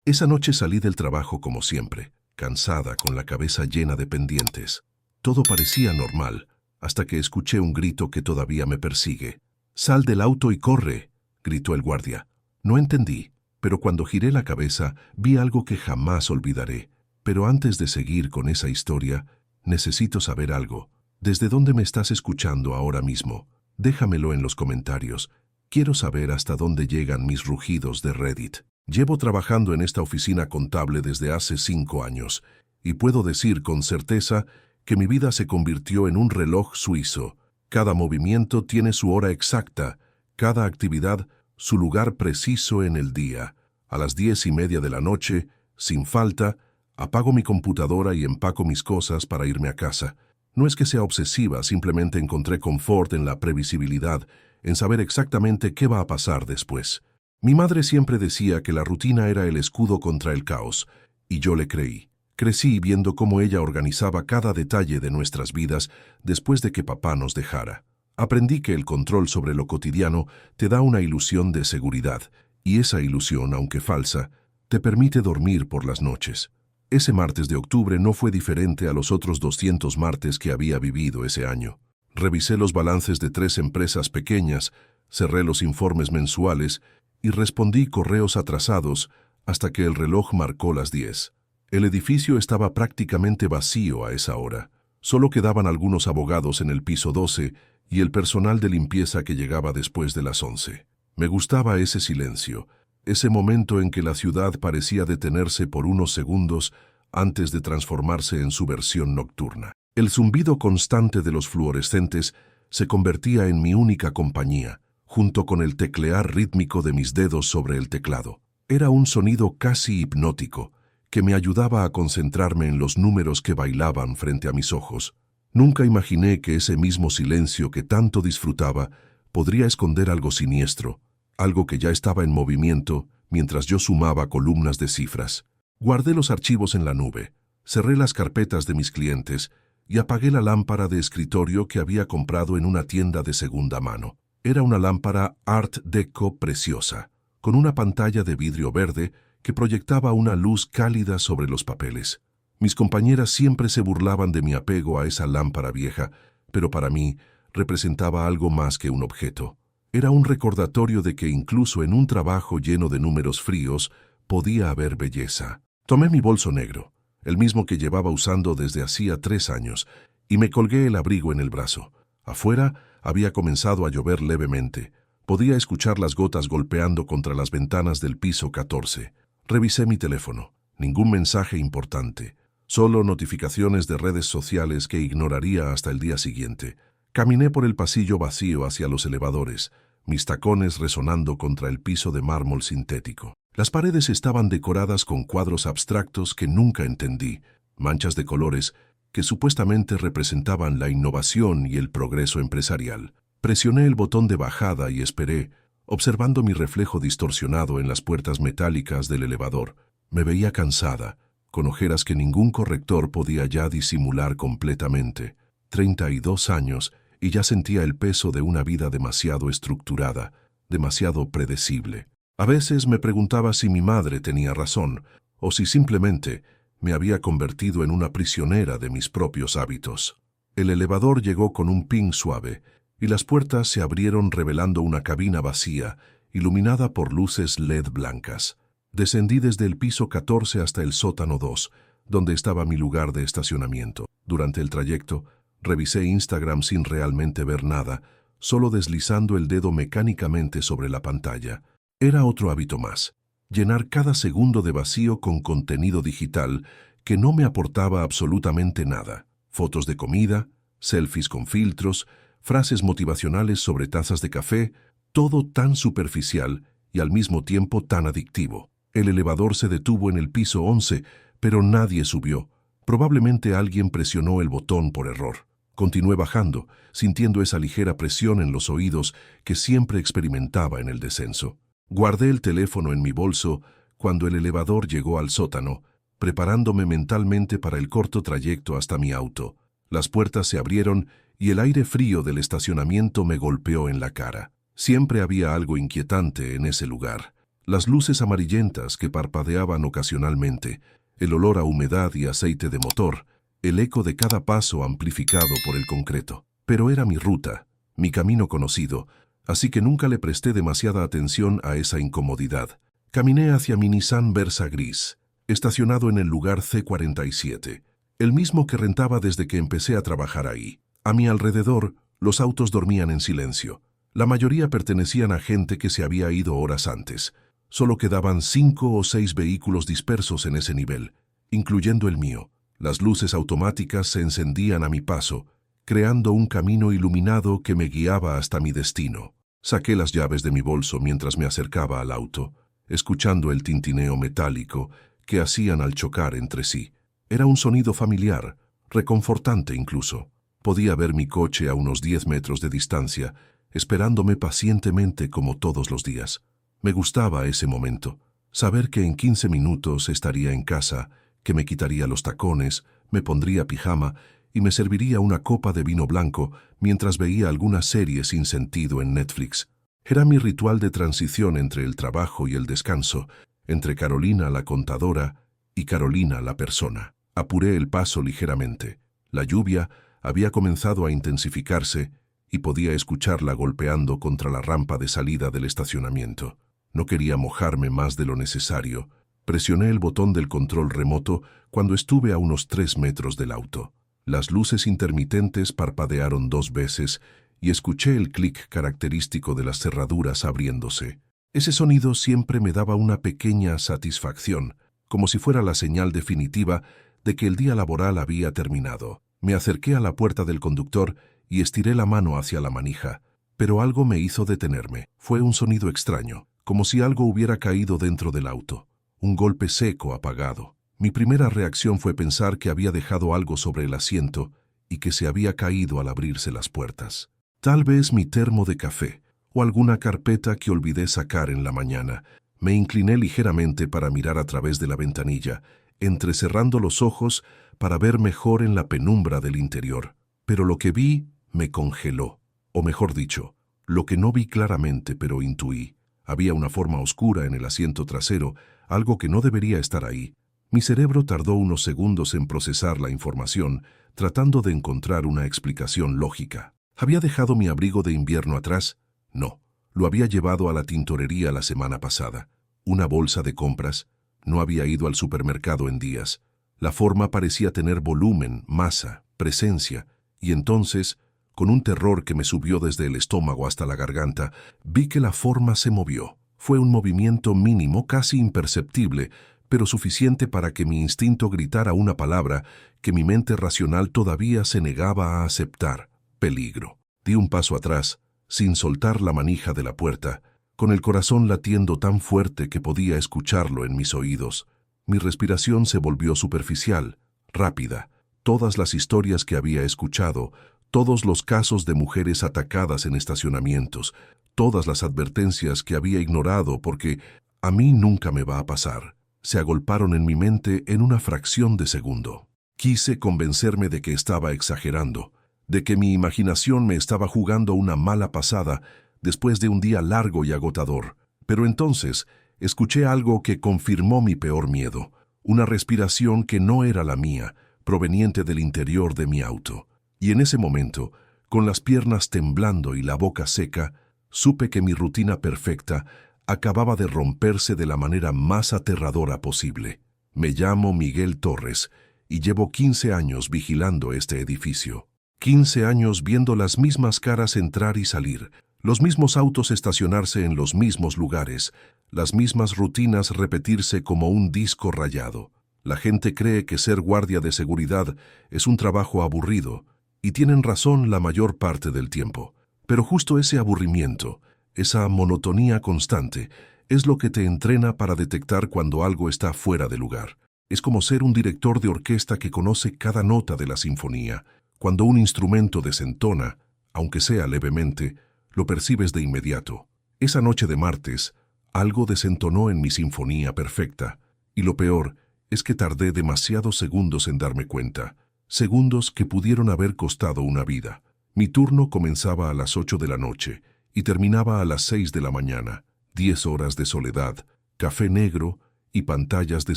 Esa noche salí del trabajo como siempre, cansada, con la cabeza llena de pendientes. Todo parecía normal, hasta que escuché un grito que todavía me persigue. «¡Sal del auto y corre!», gritó el guardia. No entendí, pero cuando giré la cabeza vi algo que jamás olvidaré. Pero antes de seguir con esa historia, necesito saber algo. ¿Desde dónde me estás escuchando ahora mismo? Déjamelo en los comentarios. Quiero saber hasta dónde llegan mis rugidos de Reddit. Llevo trabajando en esta oficina contable desde hace 5 años, y puedo decir con certeza que mi vida se convirtió en un reloj suizo. Cada movimiento tiene su hora exacta, cada actividad su lugar preciso en el día. A las 10:30 de la noche, sin falta, apago mi computadora y empaco mis cosas para irme a casa. No es que sea obsesiva, simplemente encontré confort en la previsibilidad, en saber exactamente qué va a pasar después. Mi madre siempre decía que la rutina era el escudo contra el caos, y yo le creí. Crecí viendo cómo ella organizaba cada detalle de nuestras vidas después de que papá nos dejara. Aprendí que el control sobre lo cotidiano te da una ilusión de seguridad, y esa ilusión, aunque falsa, te permite dormir por las noches. Ese martes de octubre no fue diferente a los otros 200 martes que había vivido ese año. Revisé los balances de 3 empresas pequeñas, cerré los informes mensuales y respondí correos atrasados hasta que el reloj marcó las 10. El edificio estaba prácticamente vacío a esa hora. Solo quedaban algunos abogados en el piso 12 y el personal de limpieza que llegaba después de las 11. Me gustaba ese silencio, ese momento en que la ciudad parecía detenerse por unos segundos antes de transformarse en su versión nocturna. El zumbido constante de los fluorescentes se convertía en mi única compañía, junto con el teclear rítmico de mis dedos sobre el teclado. Era un sonido casi hipnótico, que me ayudaba a concentrarme en los números que bailaban frente a mis ojos. Nunca imaginé que ese mismo silencio que tanto disfrutaba podría esconder algo siniestro, algo que ya estaba en movimiento mientras yo sumaba columnas de cifras. Guardé los archivos en la nube, cerré las carpetas de mis clientes y apagué la lámpara de escritorio que había comprado en una tienda de segunda mano. Era una lámpara Art Deco preciosa, con una pantalla de vidrio verde que proyectaba una luz cálida sobre los papeles. Mis compañeras siempre se burlaban de mi apego a esa lámpara vieja, pero para mí representaba algo más que un objeto. Era un recordatorio de que incluso en un trabajo lleno de números fríos podía haber belleza. Tomé mi bolso negro, el mismo que llevaba usando desde hacía 3 años, y me colgué el abrigo en el brazo. Afuera había comenzado a llover levemente. Podía escuchar las gotas golpeando contra las ventanas del piso 14. Revisé mi teléfono. Ningún mensaje importante. Solo notificaciones de redes sociales que ignoraría hasta el día siguiente. Caminé por el pasillo vacío hacia los elevadores, mis tacones resonando contra el piso de mármol sintético. Las paredes estaban decoradas con cuadros abstractos que nunca entendí, manchas de colores que supuestamente representaban la innovación y el progreso empresarial. Presioné el botón de bajada y esperé, observando mi reflejo distorsionado en las puertas metálicas del elevador. Me veía cansada, con ojeras que ningún corrector podía ya disimular completamente. 32 años y ya sentía el peso de una vida demasiado estructurada, demasiado predecible. A veces me preguntaba si mi madre tenía razón, o si simplemente me había convertido en una prisionera de mis propios hábitos. El elevador llegó con un ping suave, y las puertas se abrieron revelando una cabina vacía, iluminada por luces LED blancas. Descendí desde el piso 14 hasta el sótano 2, donde estaba mi lugar de estacionamiento. Durante el trayecto, revisé Instagram sin realmente ver nada, solo deslizando el dedo mecánicamente sobre la pantalla. Era otro hábito más, llenar cada segundo de vacío con contenido digital que no me aportaba absolutamente nada. Fotos de comida, selfies con filtros, frases motivacionales sobre tazas de café, todo tan superficial y al mismo tiempo tan adictivo. El elevador se detuvo en el piso 11, pero nadie subió. Probablemente alguien presionó el botón por error. Continué bajando, sintiendo esa ligera presión en los oídos que siempre experimentaba en el descenso. Guardé el teléfono en mi bolso cuando el elevador llegó al sótano, preparándome mentalmente para el corto trayecto hasta mi auto. Las puertas se abrieron y el aire frío del estacionamiento me golpeó en la cara. Siempre había algo inquietante en ese lugar. Las luces amarillentas que parpadeaban ocasionalmente, el olor a humedad y aceite de motor, el eco de cada paso amplificado por el concreto. Pero era mi ruta, mi camino conocido, así que nunca le presté demasiada atención a esa incomodidad. Caminé hacia mi Nissan Versa gris, estacionado en el lugar C47, el mismo que rentaba desde que empecé a trabajar ahí. A mi alrededor, los autos dormían en silencio. La mayoría pertenecían a gente que se había ido horas antes. Solo quedaban 5 o 6 vehículos dispersos en ese nivel, incluyendo el mío. Las luces automáticas se encendían a mi paso, creando un camino iluminado que me guiaba hasta mi destino. Saqué las llaves de mi bolso mientras me acercaba al auto, escuchando el tintineo metálico que hacían al chocar entre sí. Era un sonido familiar, reconfortante incluso. Podía ver mi coche a unos 10 metros de distancia, esperándome pacientemente como todos los días. Me gustaba ese momento, saber que en 15 minutos estaría en casa, que me quitaría los tacones, me pondría pijama y me serviría una copa de vino blanco mientras veía alguna serie sin sentido en Netflix. Era mi ritual de transición entre el trabajo y el descanso, entre Carolina la contadora y Carolina la persona. Apuré el paso ligeramente. La lluvia había comenzado a intensificarse y podía escucharla golpeando contra la rampa de salida del estacionamiento. No quería mojarme más de lo necesario. Presioné el botón del control remoto cuando estuve a unos 3 metros del auto. Las luces intermitentes parpadearon 2 veces y escuché el clic característico de las cerraduras abriéndose. Ese sonido siempre me daba una pequeña satisfacción, como si fuera la señal definitiva de que el día laboral había terminado. Me acerqué a la puerta del conductor y estiré la mano hacia la manija, pero algo me hizo detenerme. Fue un sonido extraño, como si algo hubiera caído dentro del auto. Un golpe seco, apagado. Mi primera reacción fue pensar que había dejado algo sobre el asiento y que se había caído al abrirse las puertas. Tal vez mi termo de café o alguna carpeta que olvidé sacar en la mañana. Me incliné ligeramente para mirar a través de la ventanilla, entrecerrando los ojos para ver mejor en la penumbra del interior. Pero lo que vi me congeló, o mejor dicho, lo que no vi claramente pero intuí. Había una forma oscura en el asiento trasero, algo que no debería estar ahí. Mi cerebro tardó unos segundos en procesar la información, tratando de encontrar una explicación lógica. ¿Había dejado mi abrigo de invierno atrás? No, lo había llevado a la tintorería la semana pasada. Una bolsa de compras. No había ido al supermercado en días. La forma parecía tener volumen, masa, presencia, y entonces, con un terror que me subió desde el estómago hasta la garganta, vi que la forma se movió. Fue un movimiento mínimo, casi imperceptible, pero suficiente para que mi instinto gritara una palabra que mi mente racional todavía se negaba a aceptar: peligro. Di un paso atrás, sin soltar la manija de la puerta, con el corazón latiendo tan fuerte que podía escucharlo en mis oídos. Mi respiración se volvió superficial, rápida. Todas las historias que había escuchado, todos los casos de mujeres atacadas en estacionamientos, todas las advertencias que había ignorado porque a mí nunca me va a pasar, se agolparon en mi mente en una fracción de segundo. Quise convencerme de que estaba exagerando, de que mi imaginación me estaba jugando una mala pasada después de un día largo y agotador. Pero entonces escuché algo que confirmó mi peor miedo, una respiración que no era la mía, proveniente del interior de mi auto. Y en ese momento, con las piernas temblando y la boca seca, supe que mi rutina perfecta acababa de romperse de la manera más aterradora posible. Me llamo Miguel Torres y llevo 15 años vigilando este edificio. 15 años viendo las mismas caras entrar y salir, los mismos autos estacionarse en los mismos lugares, las mismas rutinas repetirse como un disco rayado. La gente cree que ser guardia de seguridad es un trabajo aburrido, y tienen razón la mayor parte del tiempo. Pero justo ese aburrimiento, esa monotonía constante, es lo que te entrena para detectar cuando algo está fuera de lugar. Es como ser un director de orquesta que conoce cada nota de la sinfonía. Cuando un instrumento desentona, aunque sea levemente, lo percibes de inmediato. Esa noche de martes, algo desentonó en mi sinfonía perfecta, y lo peor es que tardé demasiados segundos en darme cuenta, segundos que pudieron haber costado una vida. Mi turno comenzaba a las 8 de la noche y terminaba a las 6 de la mañana, 10 horas de soledad, café negro y pantallas de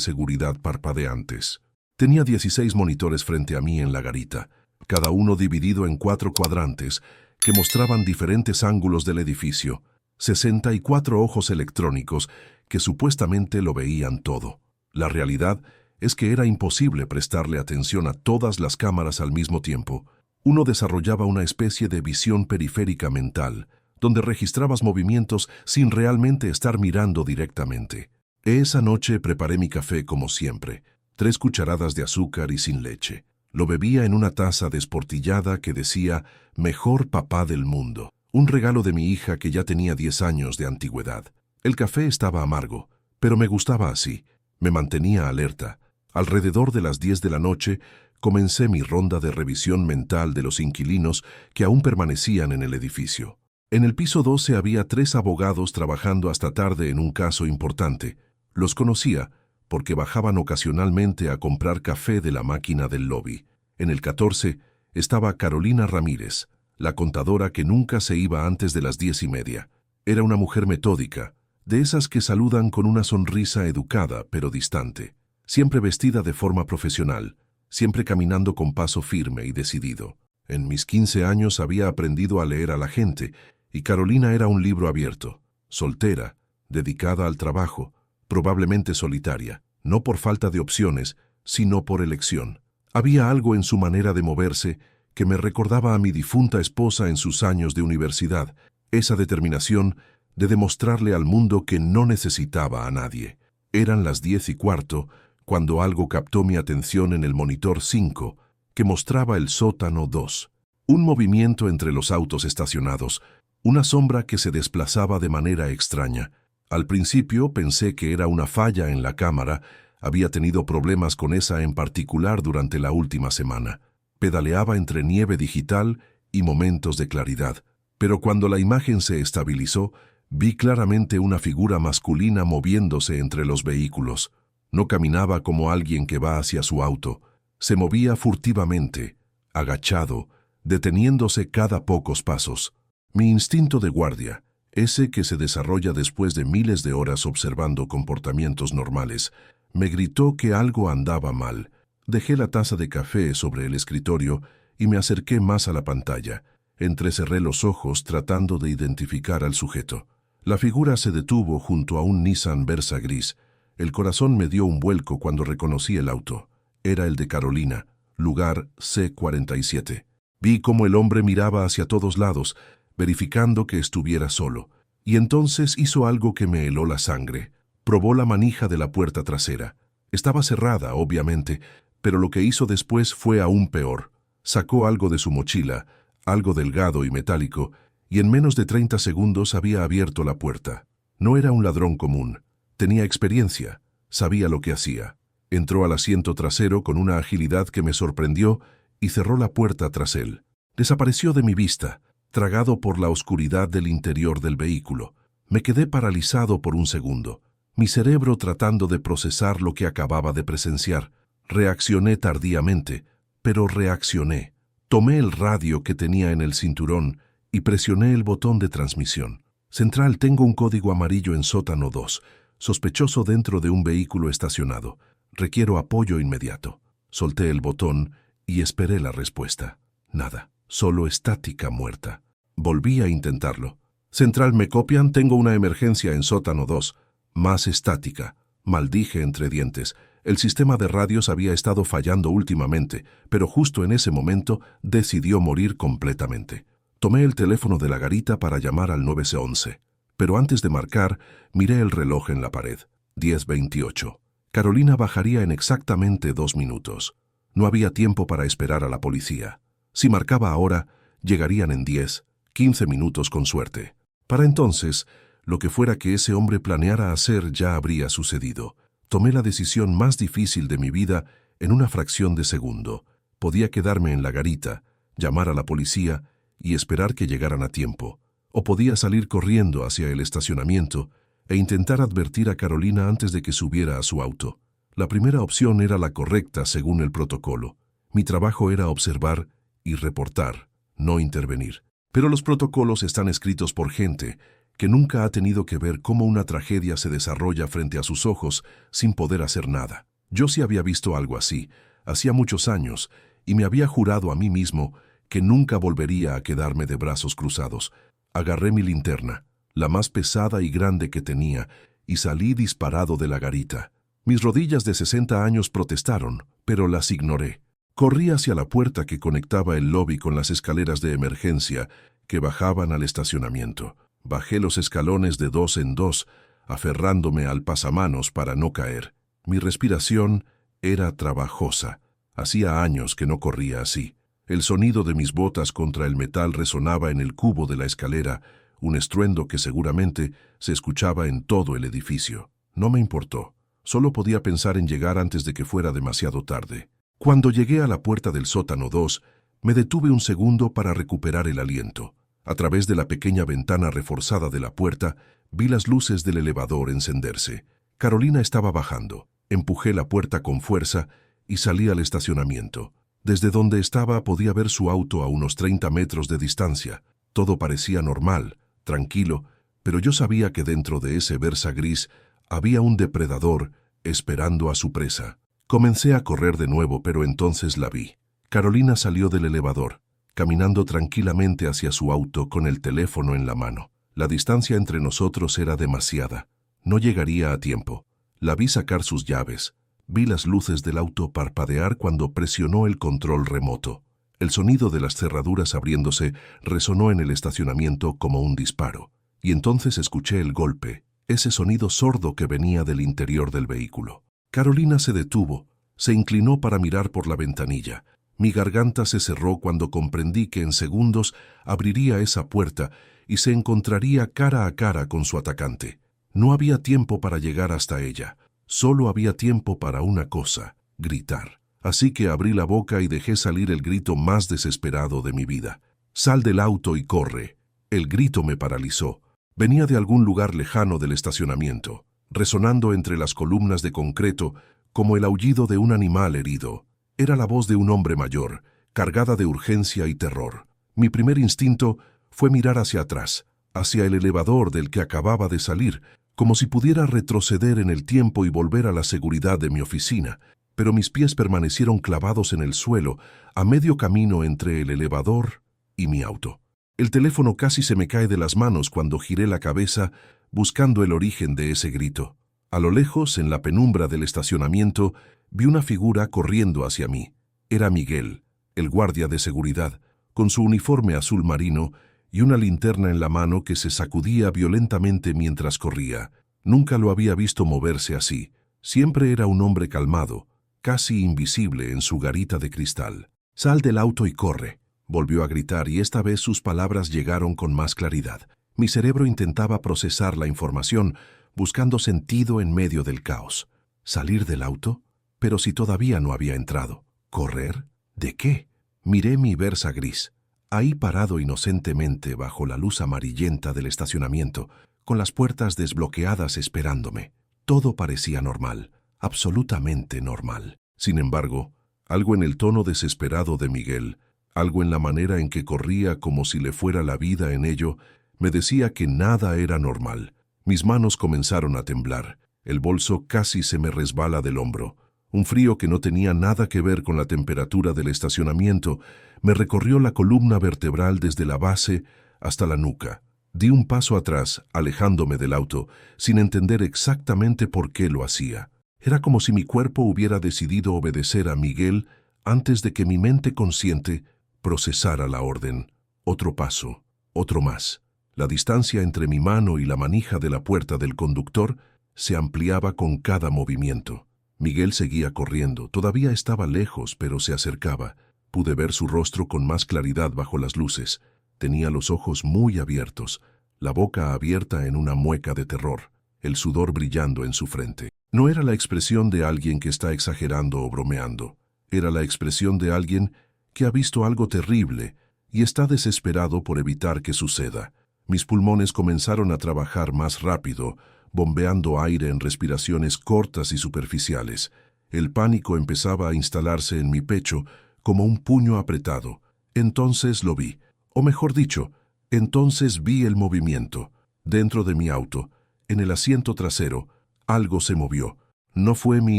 seguridad parpadeantes. Tenía 16 monitores frente a mí en la garita, cada uno dividido en 4 cuadrantes que mostraban diferentes ángulos del edificio, 64 ojos electrónicos que supuestamente lo veían todo. La realidad es que era imposible prestarle atención a todas las cámaras al mismo tiempo. Uno desarrollaba una especie de visión periférica mental, donde registrabas movimientos sin realmente estar mirando directamente. Esa noche preparé mi café como siempre, 3 cucharadas de azúcar y sin leche. Lo bebía en una taza desportillada que decía «Mejor papá del mundo», un regalo de mi hija que ya tenía 10 años de antigüedad. El café estaba amargo, pero me gustaba así. Me mantenía alerta. Alrededor de las 10 de la noche, comencé mi ronda de revisión mental de los inquilinos que aún permanecían en el edificio. En el piso 12 había 3 abogados trabajando hasta tarde en un caso importante. Los conocía porque bajaban ocasionalmente a comprar café de la máquina del lobby. En el 14 estaba Carolina Ramírez, la contadora que nunca se iba antes de las 10:30. Era una mujer metódica, de esas que saludan con una sonrisa educada pero distante, siempre vestida de forma profesional, siempre caminando con paso firme y decidido. En mis 15 años había aprendido a leer a la gente, y Carolina era un libro abierto, soltera, dedicada al trabajo, probablemente solitaria, no por falta de opciones, sino por elección. Había algo en su manera de moverse que me recordaba a mi difunta esposa en sus años de universidad, esa determinación de demostrarle al mundo que no necesitaba a nadie. Eran las 10:15 cuando algo captó mi atención en el monitor 5, que mostraba el sótano 2. Un movimiento entre los autos estacionados, una sombra que se desplazaba de manera extraña. Al principio pensé que era una falla en la cámara, había tenido problemas con esa en particular durante la última semana. Pedaleaba entre nieve digital y momentos de claridad, pero cuando la imagen se estabilizó, vi claramente una figura masculina moviéndose entre los vehículos. No caminaba como alguien que va hacia su auto, se movía furtivamente, agachado, deteniéndose cada pocos pasos. Mi instinto de guardia, ese que se desarrolla después de miles de horas observando comportamientos normales, me gritó que algo andaba mal. Dejé la taza de café sobre el escritorio y me acerqué más a la pantalla. Entrecerré los ojos tratando de identificar al sujeto. La figura se detuvo junto a un Nissan Versa gris. El corazón me dio un vuelco cuando reconocí el auto. Era el de Carolina, lugar C47. Vi cómo el hombre miraba hacia todos lados, verificando que estuviera solo, y entonces hizo algo que me heló la sangre. Probó la manija de la puerta trasera. Estaba cerrada, obviamente, pero lo que hizo después fue aún peor. Sacó algo de su mochila, algo delgado y metálico, y en menos de 30 segundos había abierto la puerta. No era un ladrón común. Tenía experiencia, sabía lo que hacía. Entró al asiento trasero con una agilidad que me sorprendió y cerró la puerta tras él. Desapareció de mi vista, tragado por la oscuridad del interior del vehículo. Me quedé paralizado por un segundo, mi cerebro tratando de procesar lo que acababa de presenciar. Reaccioné tardíamente, pero reaccioné. Tomé el radio que tenía en el cinturón y presioné el botón de transmisión. Central, tengo un código amarillo en sótano 2, sospechoso dentro de un vehículo estacionado. Requiero apoyo inmediato. Solté el botón y esperé la respuesta. Nada, solo estática muerta. Volví a intentarlo. Central, ¿me copian? Tengo una emergencia en sótano 2. Más estática. Maldije entre dientes. El sistema de radios había estado fallando últimamente, pero justo en ese momento decidió morir completamente. Tomé el teléfono de la garita para llamar al 911, pero antes de marcar, miré el reloj en la pared. 10:28. Carolina bajaría en exactamente 2 minutos. No había tiempo para esperar a la policía. Si marcaba ahora, llegarían en 10, 15 minutos con suerte. Para entonces, lo que fuera que ese hombre planeara hacer ya habría sucedido. Tomé la decisión más difícil de mi vida en una fracción de segundo. Podía quedarme en la garita, llamar a la policía y esperar que llegaran a tiempo. O podía salir corriendo hacia el estacionamiento e intentar advertir a Carolina antes de que subiera a su auto. La primera opción era la correcta según el protocolo. Mi trabajo era observar y reportar, no intervenir. Pero los protocolos están escritos por gente que nunca ha tenido que ver cómo una tragedia se desarrolla frente a sus ojos sin poder hacer nada. Yo sí había visto algo así, hacía muchos años, y me había jurado a mí mismo que nunca volvería a quedarme de brazos cruzados. Agarré mi linterna, la más pesada y grande que tenía, y salí disparado de la garita. Mis rodillas de 60 años protestaron, pero las ignoré. Corrí hacia la puerta que conectaba el lobby con las escaleras de emergencia que bajaban al estacionamiento. Bajé los escalones de 2 en 2, aferrándome al pasamanos para no caer. Mi respiración era trabajosa. Hacía años que no corría así. El sonido de mis botas contra el metal resonaba en el cubo de la escalera, un estruendo que seguramente se escuchaba en todo el edificio. No me importó. Solo podía pensar en llegar antes de que fuera demasiado tarde. Cuando llegué a la puerta del sótano 2, me detuve un segundo para recuperar el aliento. A través de la pequeña ventana reforzada de la puerta, vi las luces del elevador encenderse. Carolina estaba bajando. Empujé la puerta con fuerza y salí al estacionamiento. Desde donde estaba podía ver su auto a unos 30 metros de distancia. Todo parecía normal, tranquilo, pero yo sabía que dentro de ese Versa gris había un depredador esperando a su presa. Comencé a correr de nuevo, pero entonces la vi. Carolina salió del elevador, caminando tranquilamente hacia su auto con el teléfono en la mano. La distancia entre nosotros era demasiada. No llegaría a tiempo. La vi sacar sus llaves. Vi las luces del auto parpadear cuando presionó el control remoto. El sonido de las cerraduras abriéndose resonó en el estacionamiento como un disparo. Y entonces escuché el golpe, ese sonido sordo que venía del interior del vehículo. Carolina se detuvo, se inclinó para mirar por la ventanilla. Mi garganta se cerró cuando comprendí que en segundos abriría esa puerta y se encontraría cara a cara con su atacante. No había tiempo para llegar hasta ella. Solo había tiempo para una cosa: gritar. Así que abrí la boca y dejé salir el grito más desesperado de mi vida. «Sal del auto y corre». El grito me paralizó. Venía de algún lugar lejano del estacionamiento, resonando entre las columnas de concreto como el aullido de un animal herido. Era la voz de un hombre mayor, cargada de urgencia y terror. Mi primer instinto fue mirar hacia atrás, hacia el elevador del que acababa de salir, como si pudiera retroceder en el tiempo y volver a la seguridad de mi oficina, pero mis pies permanecieron clavados en el suelo, a medio camino entre el elevador y mi auto. El teléfono casi se me cae de las manos cuando giré la cabeza buscando el origen de ese grito. A lo lejos, en la penumbra del estacionamiento, vi una figura corriendo hacia mí. Era Miguel, el guardia de seguridad, con su uniforme azul marino y una linterna en la mano que se sacudía violentamente mientras corría. Nunca lo había visto moverse así. Siempre era un hombre calmado, casi invisible en su garita de cristal. «Sal del auto y corre», volvió a gritar, y esta vez sus palabras llegaron con más claridad. Mi cerebro intentaba procesar la información, buscando sentido en medio del caos. ¿Salir del auto? Pero si todavía no había entrado. ¿Correr? ¿De qué? Miré mi Versa gris, ahí parado inocentemente bajo la luz amarillenta del estacionamiento, con las puertas desbloqueadas esperándome. Todo parecía normal, absolutamente normal. Sin embargo, algo en el tono desesperado de Miguel, algo en la manera en que corría como si le fuera la vida en ello, me decía que nada era normal. Mis manos comenzaron a temblar. El bolso casi se me resbala del hombro. Un frío que no tenía nada que ver con la temperatura del estacionamiento me recorrió la columna vertebral desde la base hasta la nuca. Di un paso atrás, alejándome del auto, sin entender exactamente por qué lo hacía. Era como si mi cuerpo hubiera decidido obedecer a Miguel antes de que mi mente consciente procesara la orden. Otro paso, otro más. La distancia entre mi mano y la manija de la puerta del conductor se ampliaba con cada movimiento. Miguel seguía corriendo. Todavía estaba lejos, pero se acercaba. Pude ver su rostro con más claridad bajo las luces. Tenía los ojos muy abiertos, la boca abierta en una mueca de terror, el sudor brillando en su frente. No era la expresión de alguien que está exagerando o bromeando. Era la expresión de alguien que ha visto algo terrible y está desesperado por evitar que suceda. Mis pulmones comenzaron a trabajar más rápido, bombeando aire en respiraciones cortas y superficiales. El pánico empezaba a instalarse en mi pecho como un puño apretado. Entonces lo vi, o mejor dicho, entonces vi el movimiento. Dentro de mi auto, en el asiento trasero, algo se movió. No fue mi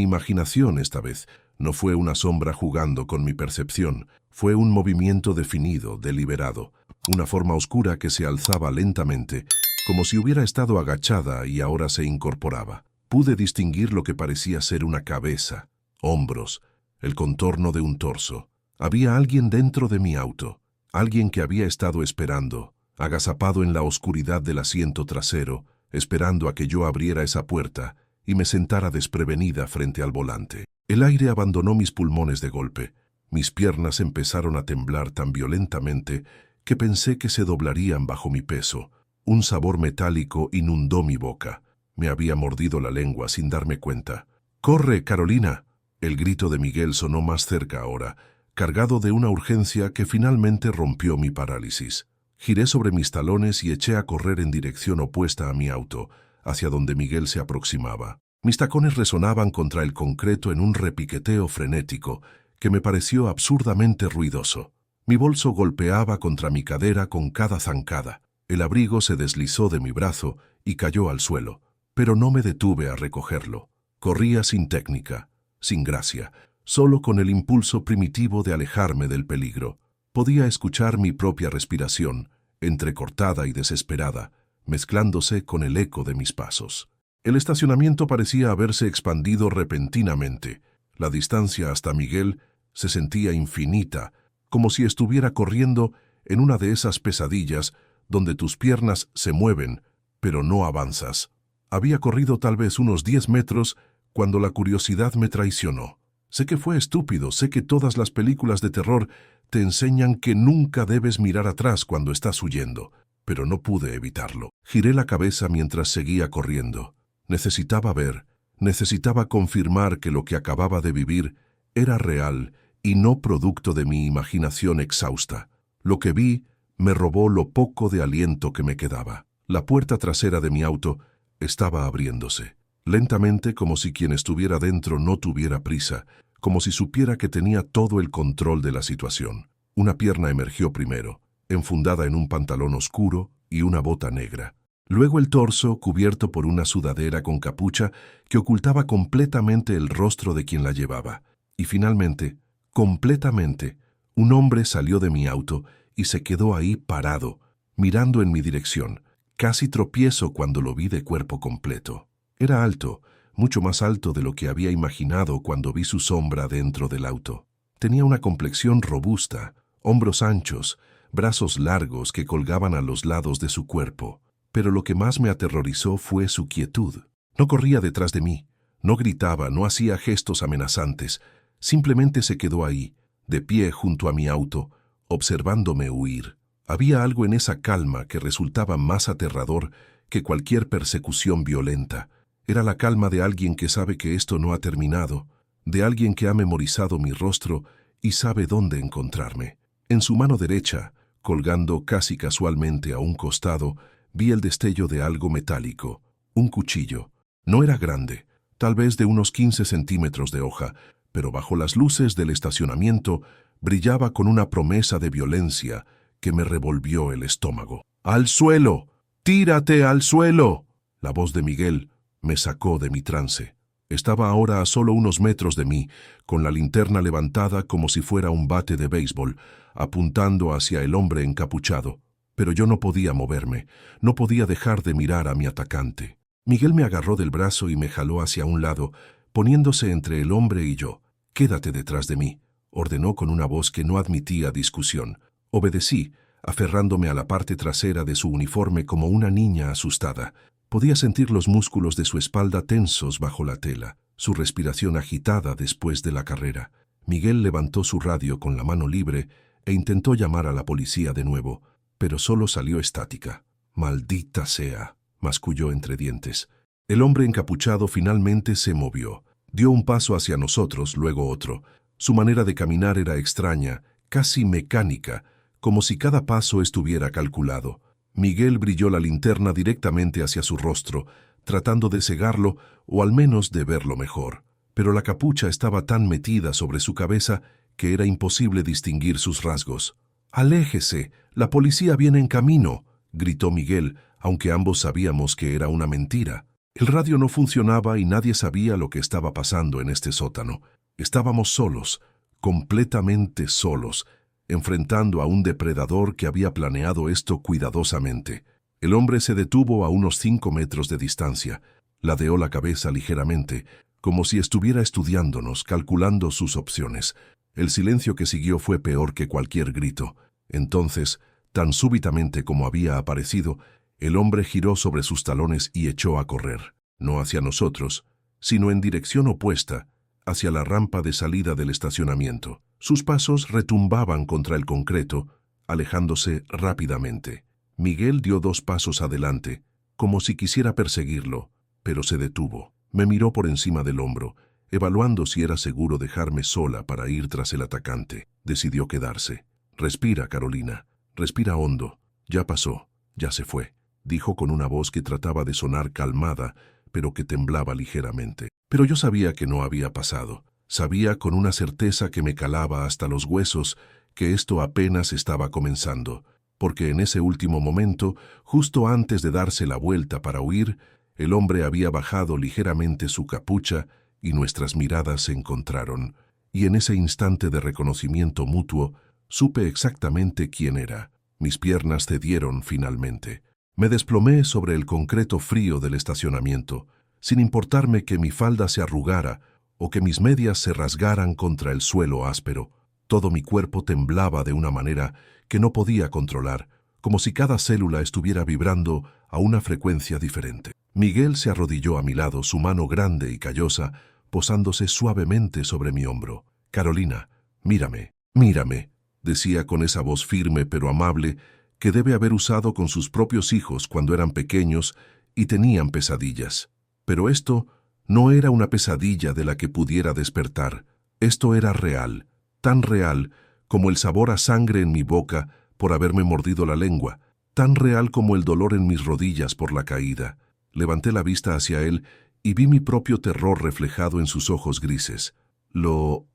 imaginación esta vez, no fue una sombra jugando con mi percepción, fue un movimiento definido, deliberado, una forma oscura que se alzaba lentamente, como si hubiera estado agachada y ahora se incorporaba. Pude distinguir lo que parecía ser una cabeza, hombros, el contorno de un torso. Había alguien dentro de mi auto, alguien que había estado esperando, agazapado en la oscuridad del asiento trasero, esperando a que yo abriera esa puerta y me sentara desprevenida frente al volante. El aire abandonó mis pulmones de golpe. Mis piernas empezaron a temblar tan violentamente que pensé que se doblarían bajo mi peso. Un sabor metálico inundó mi boca. Me había mordido la lengua sin darme cuenta. ¡Corre, Carolina! El grito de Miguel sonó más cerca ahora, cargado de una urgencia que finalmente rompió mi parálisis. Giré sobre mis talones y eché a correr en dirección opuesta a mi auto, hacia donde Miguel se aproximaba. Mis tacones resonaban contra el concreto en un repiqueteo frenético que me pareció absurdamente ruidoso. Mi bolso golpeaba contra mi cadera con cada zancada. El abrigo se deslizó de mi brazo y cayó al suelo, pero no me detuve a recogerlo. Corría sin técnica, sin gracia, solo con el impulso primitivo de alejarme del peligro. Podía escuchar mi propia respiración, entrecortada y desesperada, mezclándose con el eco de mis pasos. El estacionamiento parecía haberse expandido repentinamente. La distancia hasta Miguel se sentía infinita, como si estuviera corriendo en una de esas pesadillas donde tus piernas se mueven, pero no avanzas. Había corrido tal vez unos 10 metros cuando la curiosidad me traicionó. Sé que fue estúpido, sé que todas las películas de terror te enseñan que nunca debes mirar atrás cuando estás huyendo, pero no pude evitarlo. Giré la cabeza mientras seguía corriendo. Necesitaba ver, necesitaba confirmar que lo que acababa de vivir era real y no producto de mi imaginación exhausta. Lo que vi me robó lo poco de aliento que me quedaba. La puerta trasera de mi auto estaba abriéndose, lentamente, como si quien estuviera dentro no tuviera prisa, como si supiera que tenía todo el control de la situación. Una pierna emergió primero, enfundada en un pantalón oscuro y una bota negra. Luego el torso, cubierto por una sudadera con capucha que ocultaba completamente el rostro de quien la llevaba. Y finalmente, completamente, un hombre salió de mi auto y se quedó ahí parado, mirando en mi dirección. Casi tropiezo cuando lo vi de cuerpo completo. Era alto, mucho más alto de lo que había imaginado cuando vi su sombra dentro del auto. Tenía una complexión robusta, hombros anchos, brazos largos que colgaban a los lados de su cuerpo. Pero lo que más me aterrorizó fue su quietud. No corría detrás de mí, no gritaba, no hacía gestos amenazantes. Simplemente se quedó ahí, de pie junto a mi auto, observándome huir. Había algo en esa calma que resultaba más aterrador que cualquier persecución violenta. Era la calma de alguien que sabe que esto no ha terminado, de alguien que ha memorizado mi rostro y sabe dónde encontrarme. En su mano derecha, colgando casi casualmente a un costado, vi el destello de algo metálico, un cuchillo. No era grande, tal vez de unos 15 centímetros de hoja, pero bajo las luces del estacionamiento brillaba con una promesa de violencia que me revolvió el estómago. ¡Al suelo! ¡Tírate al suelo! La voz de Miguel me sacó de mi trance. Estaba ahora a solo unos metros de mí, con la linterna levantada como si fuera un bate de béisbol, apuntando hacia el hombre encapuchado. Pero yo no podía moverme, no podía dejar de mirar a mi atacante. Miguel me agarró del brazo y me jaló hacia un lado, poniéndose entre el hombre y yo. «Quédate detrás de mí», ordenó con una voz que no admitía discusión. Obedecí, aferrándome a la parte trasera de su uniforme como una niña asustada. Podía sentir los músculos de su espalda tensos bajo la tela, su respiración agitada después de la carrera. Miguel levantó su radio con la mano libre e intentó llamar a la policía de nuevo, pero solo salió estática. «Maldita sea», masculló entre dientes. El hombre encapuchado finalmente se movió. Dio un paso hacia nosotros, luego otro. Su manera de caminar era extraña, casi mecánica, como si cada paso estuviera calculado. Miguel brilló la linterna directamente hacia su rostro, tratando de cegarlo o al menos de verlo mejor. Pero la capucha estaba tan metida sobre su cabeza que era imposible distinguir sus rasgos. «¡Aléjese! ¡La policía viene en camino!», gritó Miguel, aunque ambos sabíamos que era una mentira. El radio no funcionaba y nadie sabía lo que estaba pasando en este sótano. Estábamos solos, completamente solos, enfrentando a un depredador que había planeado esto cuidadosamente. El hombre se detuvo a unos 5 metros de distancia, ladeó la cabeza ligeramente, como si estuviera estudiándonos, calculando sus opciones. El silencio que siguió fue peor que cualquier grito. Entonces, tan súbitamente como había aparecido, el hombre giró sobre sus talones y echó a correr, no hacia nosotros, sino en dirección opuesta, hacia la rampa de salida del estacionamiento. Sus pasos retumbaban contra el concreto, alejándose rápidamente. Miguel dio 2 pasos adelante, como si quisiera perseguirlo, pero se detuvo. Me miró por encima del hombro, evaluando si era seguro dejarme sola para ir tras el atacante. Decidió quedarse. «Respira, Carolina. Respira hondo. Ya pasó. Ya se fue», dijo con una voz que trataba de sonar calmada, pero que temblaba ligeramente. Pero yo sabía que no había pasado. Sabía con una certeza que me calaba hasta los huesos que esto apenas estaba comenzando, porque en ese último momento, justo antes de darse la vuelta para huir, el hombre había bajado ligeramente su capucha y nuestras miradas se encontraron, y en ese instante de reconocimiento mutuo supe exactamente quién era. Mis piernas cedieron finalmente. Me desplomé sobre el concreto frío del estacionamiento, sin importarme que mi falda se arrugara o que mis medias se rasgaran contra el suelo áspero. Todo mi cuerpo temblaba de una manera que no podía controlar, como si cada célula estuviera vibrando a una frecuencia diferente. Miguel se arrodilló a mi lado, su mano grande y callosa, posándose suavemente sobre mi hombro. «Carolina, mírame, mírame», decía con esa voz firme pero amable que debe haber usado con sus propios hijos cuando eran pequeños y tenían pesadillas. Pero esto no era una pesadilla de la que pudiera despertar. Esto era real, tan real como el sabor a sangre en mi boca por haberme mordido la lengua, tan real como el dolor en mis rodillas por la caída. Levanté la vista hacia él y vi mi propio terror reflejado en sus ojos grises. Lo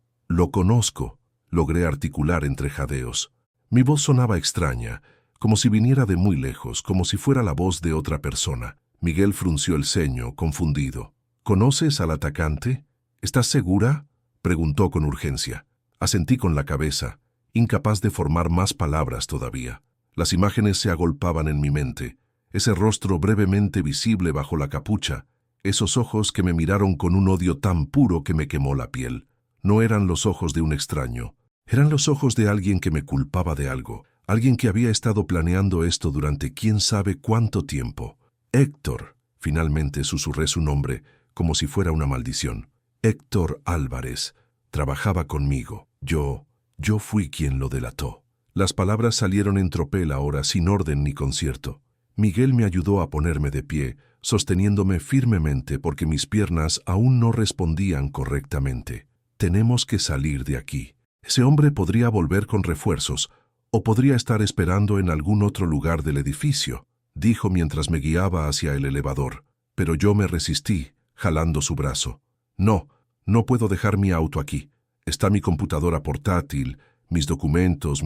conozco», logré articular entre jadeos. Mi voz sonaba extraña, como si viniera de muy lejos, como si fuera la voz de otra persona. Miguel frunció el ceño, confundido. «¿Conoces al atacante? ¿Estás segura?», preguntó con urgencia. Asentí con la cabeza, incapaz de formar más palabras todavía. Las imágenes se agolpaban en mi mente. Ese rostro brevemente visible bajo la capucha, esos ojos que me miraron con un odio tan puro que me quemó la piel. No eran los ojos de un extraño. Eran los ojos de alguien que me culpaba de algo, alguien que había estado planeando esto durante quién sabe cuánto tiempo. «Héctor», finalmente susurré su nombre, como si fuera una maldición. «Héctor Álvarez. Trabajaba conmigo. Yo fui quien lo delató». Las palabras salieron en tropel ahora, sin orden ni concierto. Miguel me ayudó a ponerme de pie, sosteniéndome firmemente porque mis piernas aún no respondían correctamente. «Tenemos que salir de aquí. Ese hombre podría volver con refuerzos, o podría estar esperando en algún otro lugar del edificio», dijo mientras me guiaba hacia el elevador. Pero yo me resistí, jalando su brazo. No puedo dejar mi auto aquí. Está mi computadora portátil, mis documentos,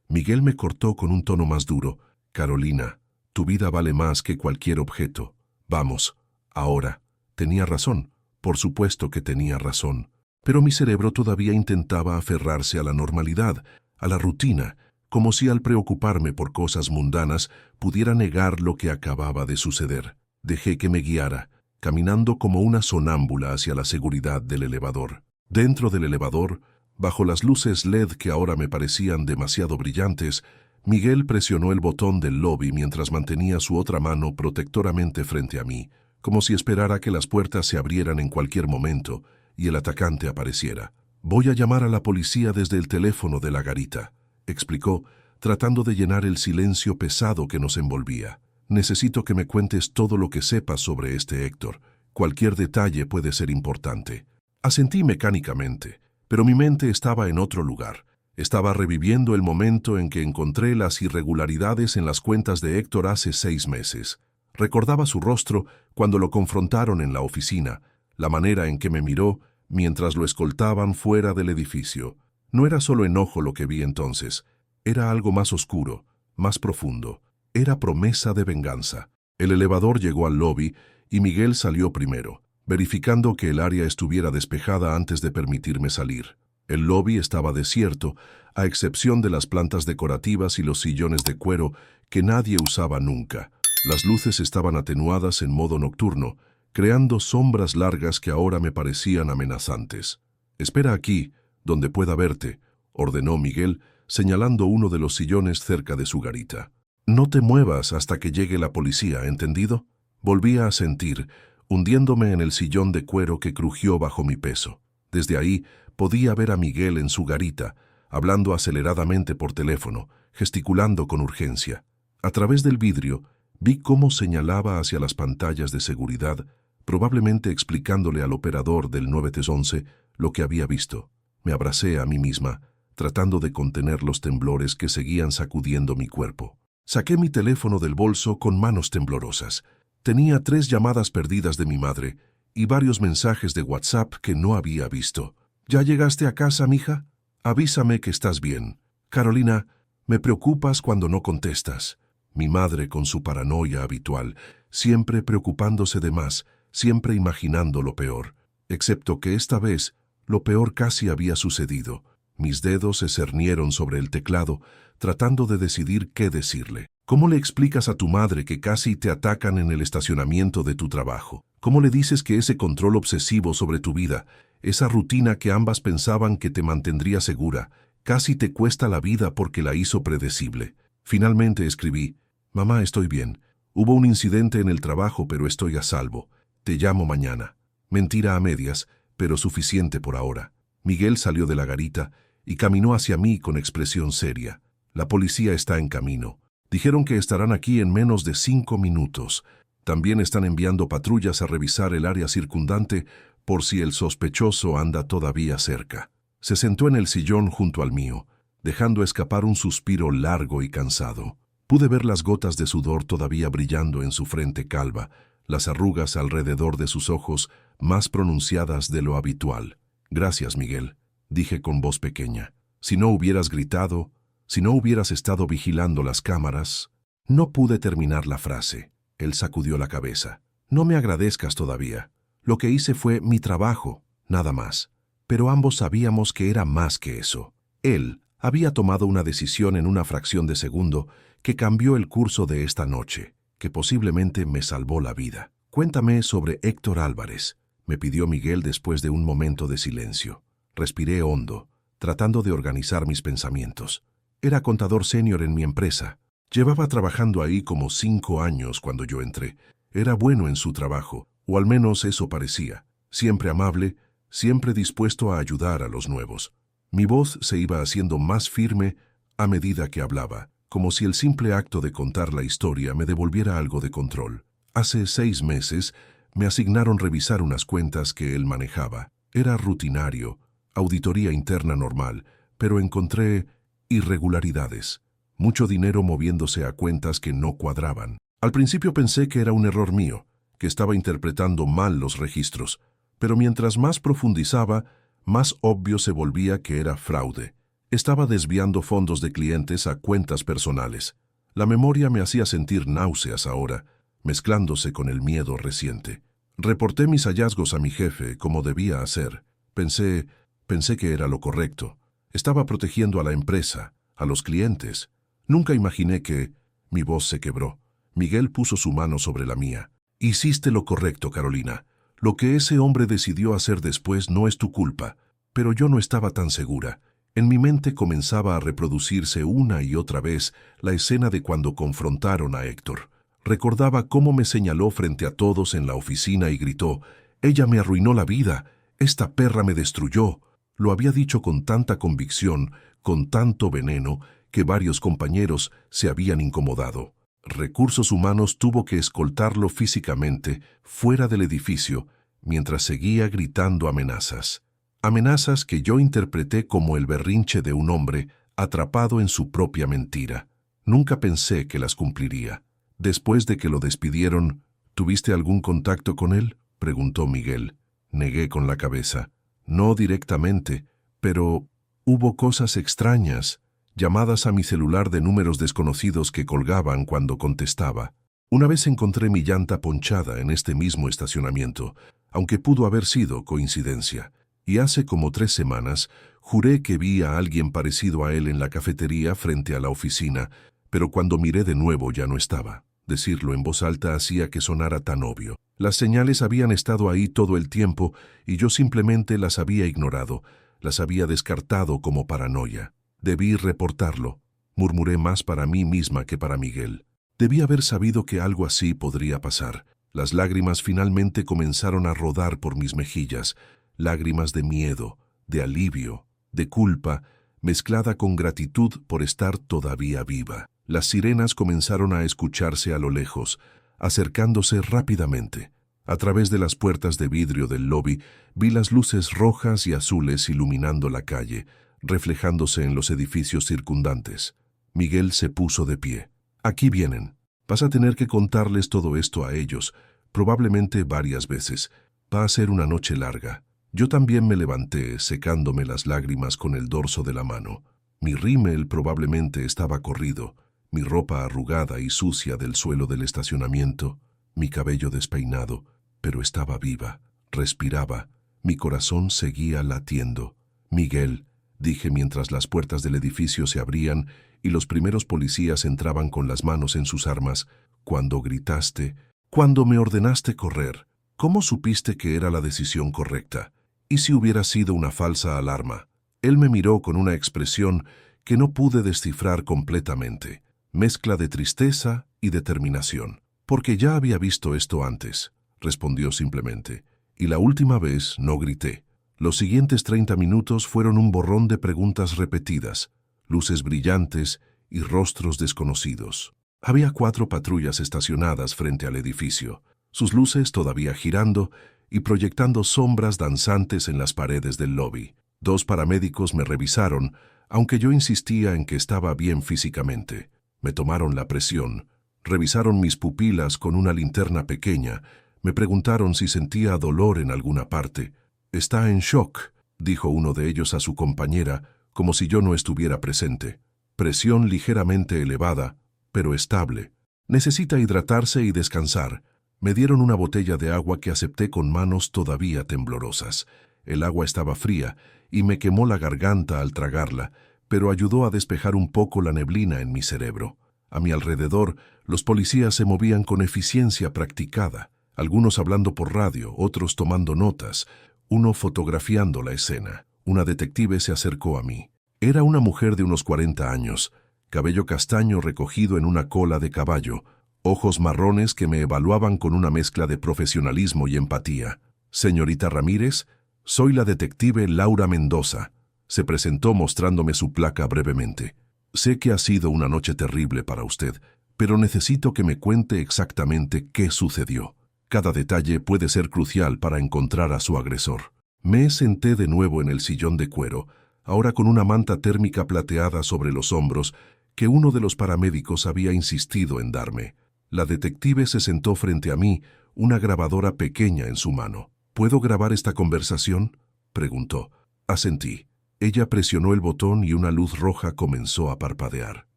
Miguel me cortó con un tono más duro. «Carolina, tu vida vale más que cualquier objeto. Vamos, ahora». Tenía razón, por supuesto que tenía razón. Pero mi cerebro todavía intentaba aferrarse a la normalidad, a la rutina, como si al preocuparme por cosas mundanas pudiera negar lo que acababa de suceder. Dejé que me guiara, caminando como una sonámbula hacia la seguridad del elevador. Dentro del elevador, bajo las luces LED que ahora me parecían demasiado brillantes, Miguel presionó el botón del lobby mientras mantenía su otra mano protectoramente frente a mí, como si esperara que las puertas se abrieran en cualquier momento y el atacante apareciera. «Voy a llamar a la policía desde el teléfono de la garita», explicó, tratando de llenar el silencio pesado que nos envolvía. «Necesito que me cuentes todo lo que sepas sobre este Héctor. Cualquier detalle puede ser importante». Asentí mecánicamente, pero mi mente estaba en otro lugar. Estaba reviviendo el momento en que encontré las irregularidades en las cuentas de Héctor hace 6 meses. Recordaba su rostro cuando lo confrontaron en la oficina, la manera en que me miró mientras lo escoltaban fuera del edificio. No era solo enojo lo que vi entonces, era algo más oscuro, más profundo. Era promesa de venganza. El elevador llegó al lobby y Miguel salió primero, verificando que el área estuviera despejada antes de permitirme salir. El lobby estaba desierto, a excepción de las plantas decorativas y los sillones de cuero que nadie usaba nunca. Las luces estaban atenuadas en modo nocturno, creando sombras largas que ahora me parecían amenazantes. «Espera aquí, donde pueda verte», ordenó Miguel, señalando uno de los sillones cerca de su garita. «No te muevas hasta que llegue la policía, ¿entendido?». Volví a asentir, hundiéndome en el sillón de cuero que crujió bajo mi peso. Desde ahí podía ver a Miguel en su garita, hablando aceleradamente por teléfono, gesticulando con urgencia. A través del vidrio, vi cómo señalaba hacia las pantallas de seguridad, probablemente explicándole al operador del 911 lo que había visto. Me abracé a mí misma, tratando de contener los temblores que seguían sacudiendo mi cuerpo. Saqué mi teléfono del bolso con manos temblorosas. Tenía 3 llamadas perdidas de mi madre y varios mensajes de WhatsApp que no había visto. «¿Ya llegaste a casa, mija? Avísame que estás bien. Carolina, me preocupas cuando no contestas». Mi madre con su paranoia habitual, siempre preocupándose de más, siempre imaginando lo peor. Excepto que esta vez, lo peor casi había sucedido. Mis dedos se cernieron sobre el teclado, tratando de decidir qué decirle. ¿Cómo le explicas a tu madre que casi te atacan en el estacionamiento de tu trabajo? ¿Cómo le dices que ese control obsesivo sobre tu vida, esa rutina que ambas pensaban que te mantendría segura, casi te cuesta la vida porque la hizo predecible? Finalmente escribí: «Mamá, estoy bien. Hubo un incidente en el trabajo, pero estoy a salvo. Te llamo mañana». Mentira a medias, pero suficiente por ahora. Miguel salió de la garita y caminó hacia mí con expresión seria. «La policía está en camino. Dijeron que estarán aquí en menos de 5 minutos. También están enviando patrullas a revisar el área circundante por si el sospechoso anda todavía cerca». Se sentó en el sillón junto al mío, dejando escapar un suspiro largo y cansado. Pude ver las gotas de sudor todavía brillando en su frente calva, las arrugas alrededor de sus ojos más pronunciadas de lo habitual. «Gracias, Miguel», dije con voz pequeña. «Si no hubieras gritado, si no hubieras estado vigilando las cámaras». No pude terminar la frase. Él sacudió la cabeza. «No me agradezcas todavía. Lo que hice fue mi trabajo, nada más». Pero ambos sabíamos que era más que eso. Él había tomado una decisión en una fracción de segundo que cambió el curso de esta noche, que posiblemente me salvó la vida. «Cuéntame sobre Héctor Álvarez», me pidió Miguel después de un momento de silencio. Respiré hondo, tratando de organizar mis pensamientos. Era contador senior en mi empresa. Llevaba trabajando ahí como 5 años cuando yo entré. Era bueno en su trabajo, o al menos eso parecía. Siempre amable, siempre dispuesto a ayudar a los nuevos. Mi voz se iba haciendo más firme a medida que hablaba, como si el simple acto de contar la historia me devolviera algo de control. Hace 6 meses me asignaron revisar unas cuentas que él manejaba. Era rutinario, auditoría interna normal, pero encontré irregularidades. Mucho dinero moviéndose a cuentas que no cuadraban. Al principio pensé que era un error mío, que estaba interpretando mal los registros, pero mientras más profundizaba, más obvio se volvía que era fraude. Estaba desviando fondos de clientes a cuentas personales. La memoria me hacía sentir náuseas ahora, mezclándose con el miedo reciente. Reporté mis hallazgos a mi jefe, como debía hacer. Pensé que era lo correcto. Estaba protegiendo a la empresa, a los clientes. Nunca imaginé que... Mi voz se quebró. Miguel puso su mano sobre la mía. «Hiciste lo correcto, Carolina. Lo que ese hombre decidió hacer después no es tu culpa». Pero yo no estaba tan segura. En mi mente comenzaba a reproducirse una y otra vez la escena de cuando confrontaron a Héctor. Recordaba cómo me señaló frente a todos en la oficina y gritó: «Ella me arruinó la vida. Esta perra me destruyó». Lo había dicho con tanta convicción, con tanto veneno, que varios compañeros se habían incomodado. Recursos Humanos tuvo que escoltarlo físicamente fuera del edificio mientras seguía gritando amenazas. Amenazas que yo interpreté como el berrinche de un hombre atrapado en su propia mentira. Nunca pensé que las cumpliría. Después de que lo despidieron, ¿tuviste algún contacto con él?, preguntó Miguel. Negué con la cabeza. No directamente, pero hubo cosas extrañas, llamadas a mi celular de números desconocidos que colgaban cuando contestaba. Una vez encontré mi llanta ponchada en este mismo estacionamiento, aunque pudo haber sido coincidencia, y hace como 3 semanas juré que vi a alguien parecido a él en la cafetería frente a la oficina, pero cuando miré de nuevo ya no estaba. Decirlo en voz alta hacía que sonara tan obvio. Las señales habían estado ahí todo el tiempo y yo simplemente las había ignorado, las había descartado como paranoia. Debí reportarlo, murmuré más para mí misma que para Miguel. Debí haber sabido que algo así podría pasar. Las lágrimas finalmente comenzaron a rodar por mis mejillas, lágrimas de miedo, de alivio, de culpa, mezclada con gratitud por estar todavía viva. Las sirenas comenzaron a escucharse a lo lejos, acercándose rápidamente. A través de las puertas de vidrio del lobby vi las luces rojas y azules iluminando la calle, reflejándose en los edificios circundantes. Miguel se puso de pie. Aquí vienen. Vas a tener que contarles todo esto a ellos, probablemente varias veces. Va a ser una noche larga. Yo también me levanté, secándome las lágrimas con el dorso de la mano. Mi rímel probablemente estaba corrido, mi ropa arrugada y sucia del suelo del estacionamiento, mi cabello despeinado, pero estaba viva, respiraba, mi corazón seguía latiendo. Miguel, dije mientras las puertas del edificio se abrían y los primeros policías entraban con las manos en sus armas, cuando gritaste, cuando me ordenaste correr, ¿cómo supiste que era la decisión correcta? ¿Y si hubiera sido una falsa alarma? Él me miró con una expresión que no pude descifrar completamente, mezcla de tristeza y determinación. Porque ya había visto esto antes, respondió simplemente, y la última vez no grité. Los siguientes 30 minutos fueron un borrón de preguntas repetidas, luces brillantes y rostros desconocidos. Había 4 patrullas estacionadas frente al edificio, sus luces todavía girando y proyectando sombras danzantes en las paredes del lobby. 2 paramédicos me revisaron, aunque yo insistía en que estaba bien físicamente. Me tomaron la presión, revisaron mis pupilas con una linterna pequeña, me preguntaron si sentía dolor en alguna parte. Está en shock, dijo uno de ellos a su compañera, como si yo no estuviera presente. Presión ligeramente elevada, pero estable. Necesita hidratarse y descansar. Me dieron una botella de agua que acepté con manos todavía temblorosas. El agua estaba fría y me quemó la garganta al tragarla, pero ayudó a despejar un poco la neblina en mi cerebro. A mi alrededor, los policías se movían con eficiencia practicada, algunos hablando por radio, otros tomando notas, uno fotografiando la escena. Una detective se acercó a mí. Era una mujer de unos 40 años, cabello castaño recogido en una cola de caballo, ojos marrones que me evaluaban con una mezcla de profesionalismo y empatía. Señorita Ramírez, soy la detective Laura Mendoza. Se presentó mostrándome su placa brevemente. Sé que ha sido una noche terrible para usted, pero necesito que me cuente exactamente qué sucedió. Cada detalle puede ser crucial para encontrar a su agresor. Me senté de nuevo en el sillón de cuero, ahora con una manta térmica plateada sobre los hombros que uno de los paramédicos había insistido en darme. La detective se sentó frente a mí, una grabadora pequeña en su mano. ¿Puedo grabar esta conversación?, preguntó. Asentí. Ella presionó el botón y una luz roja comenzó a parpadear.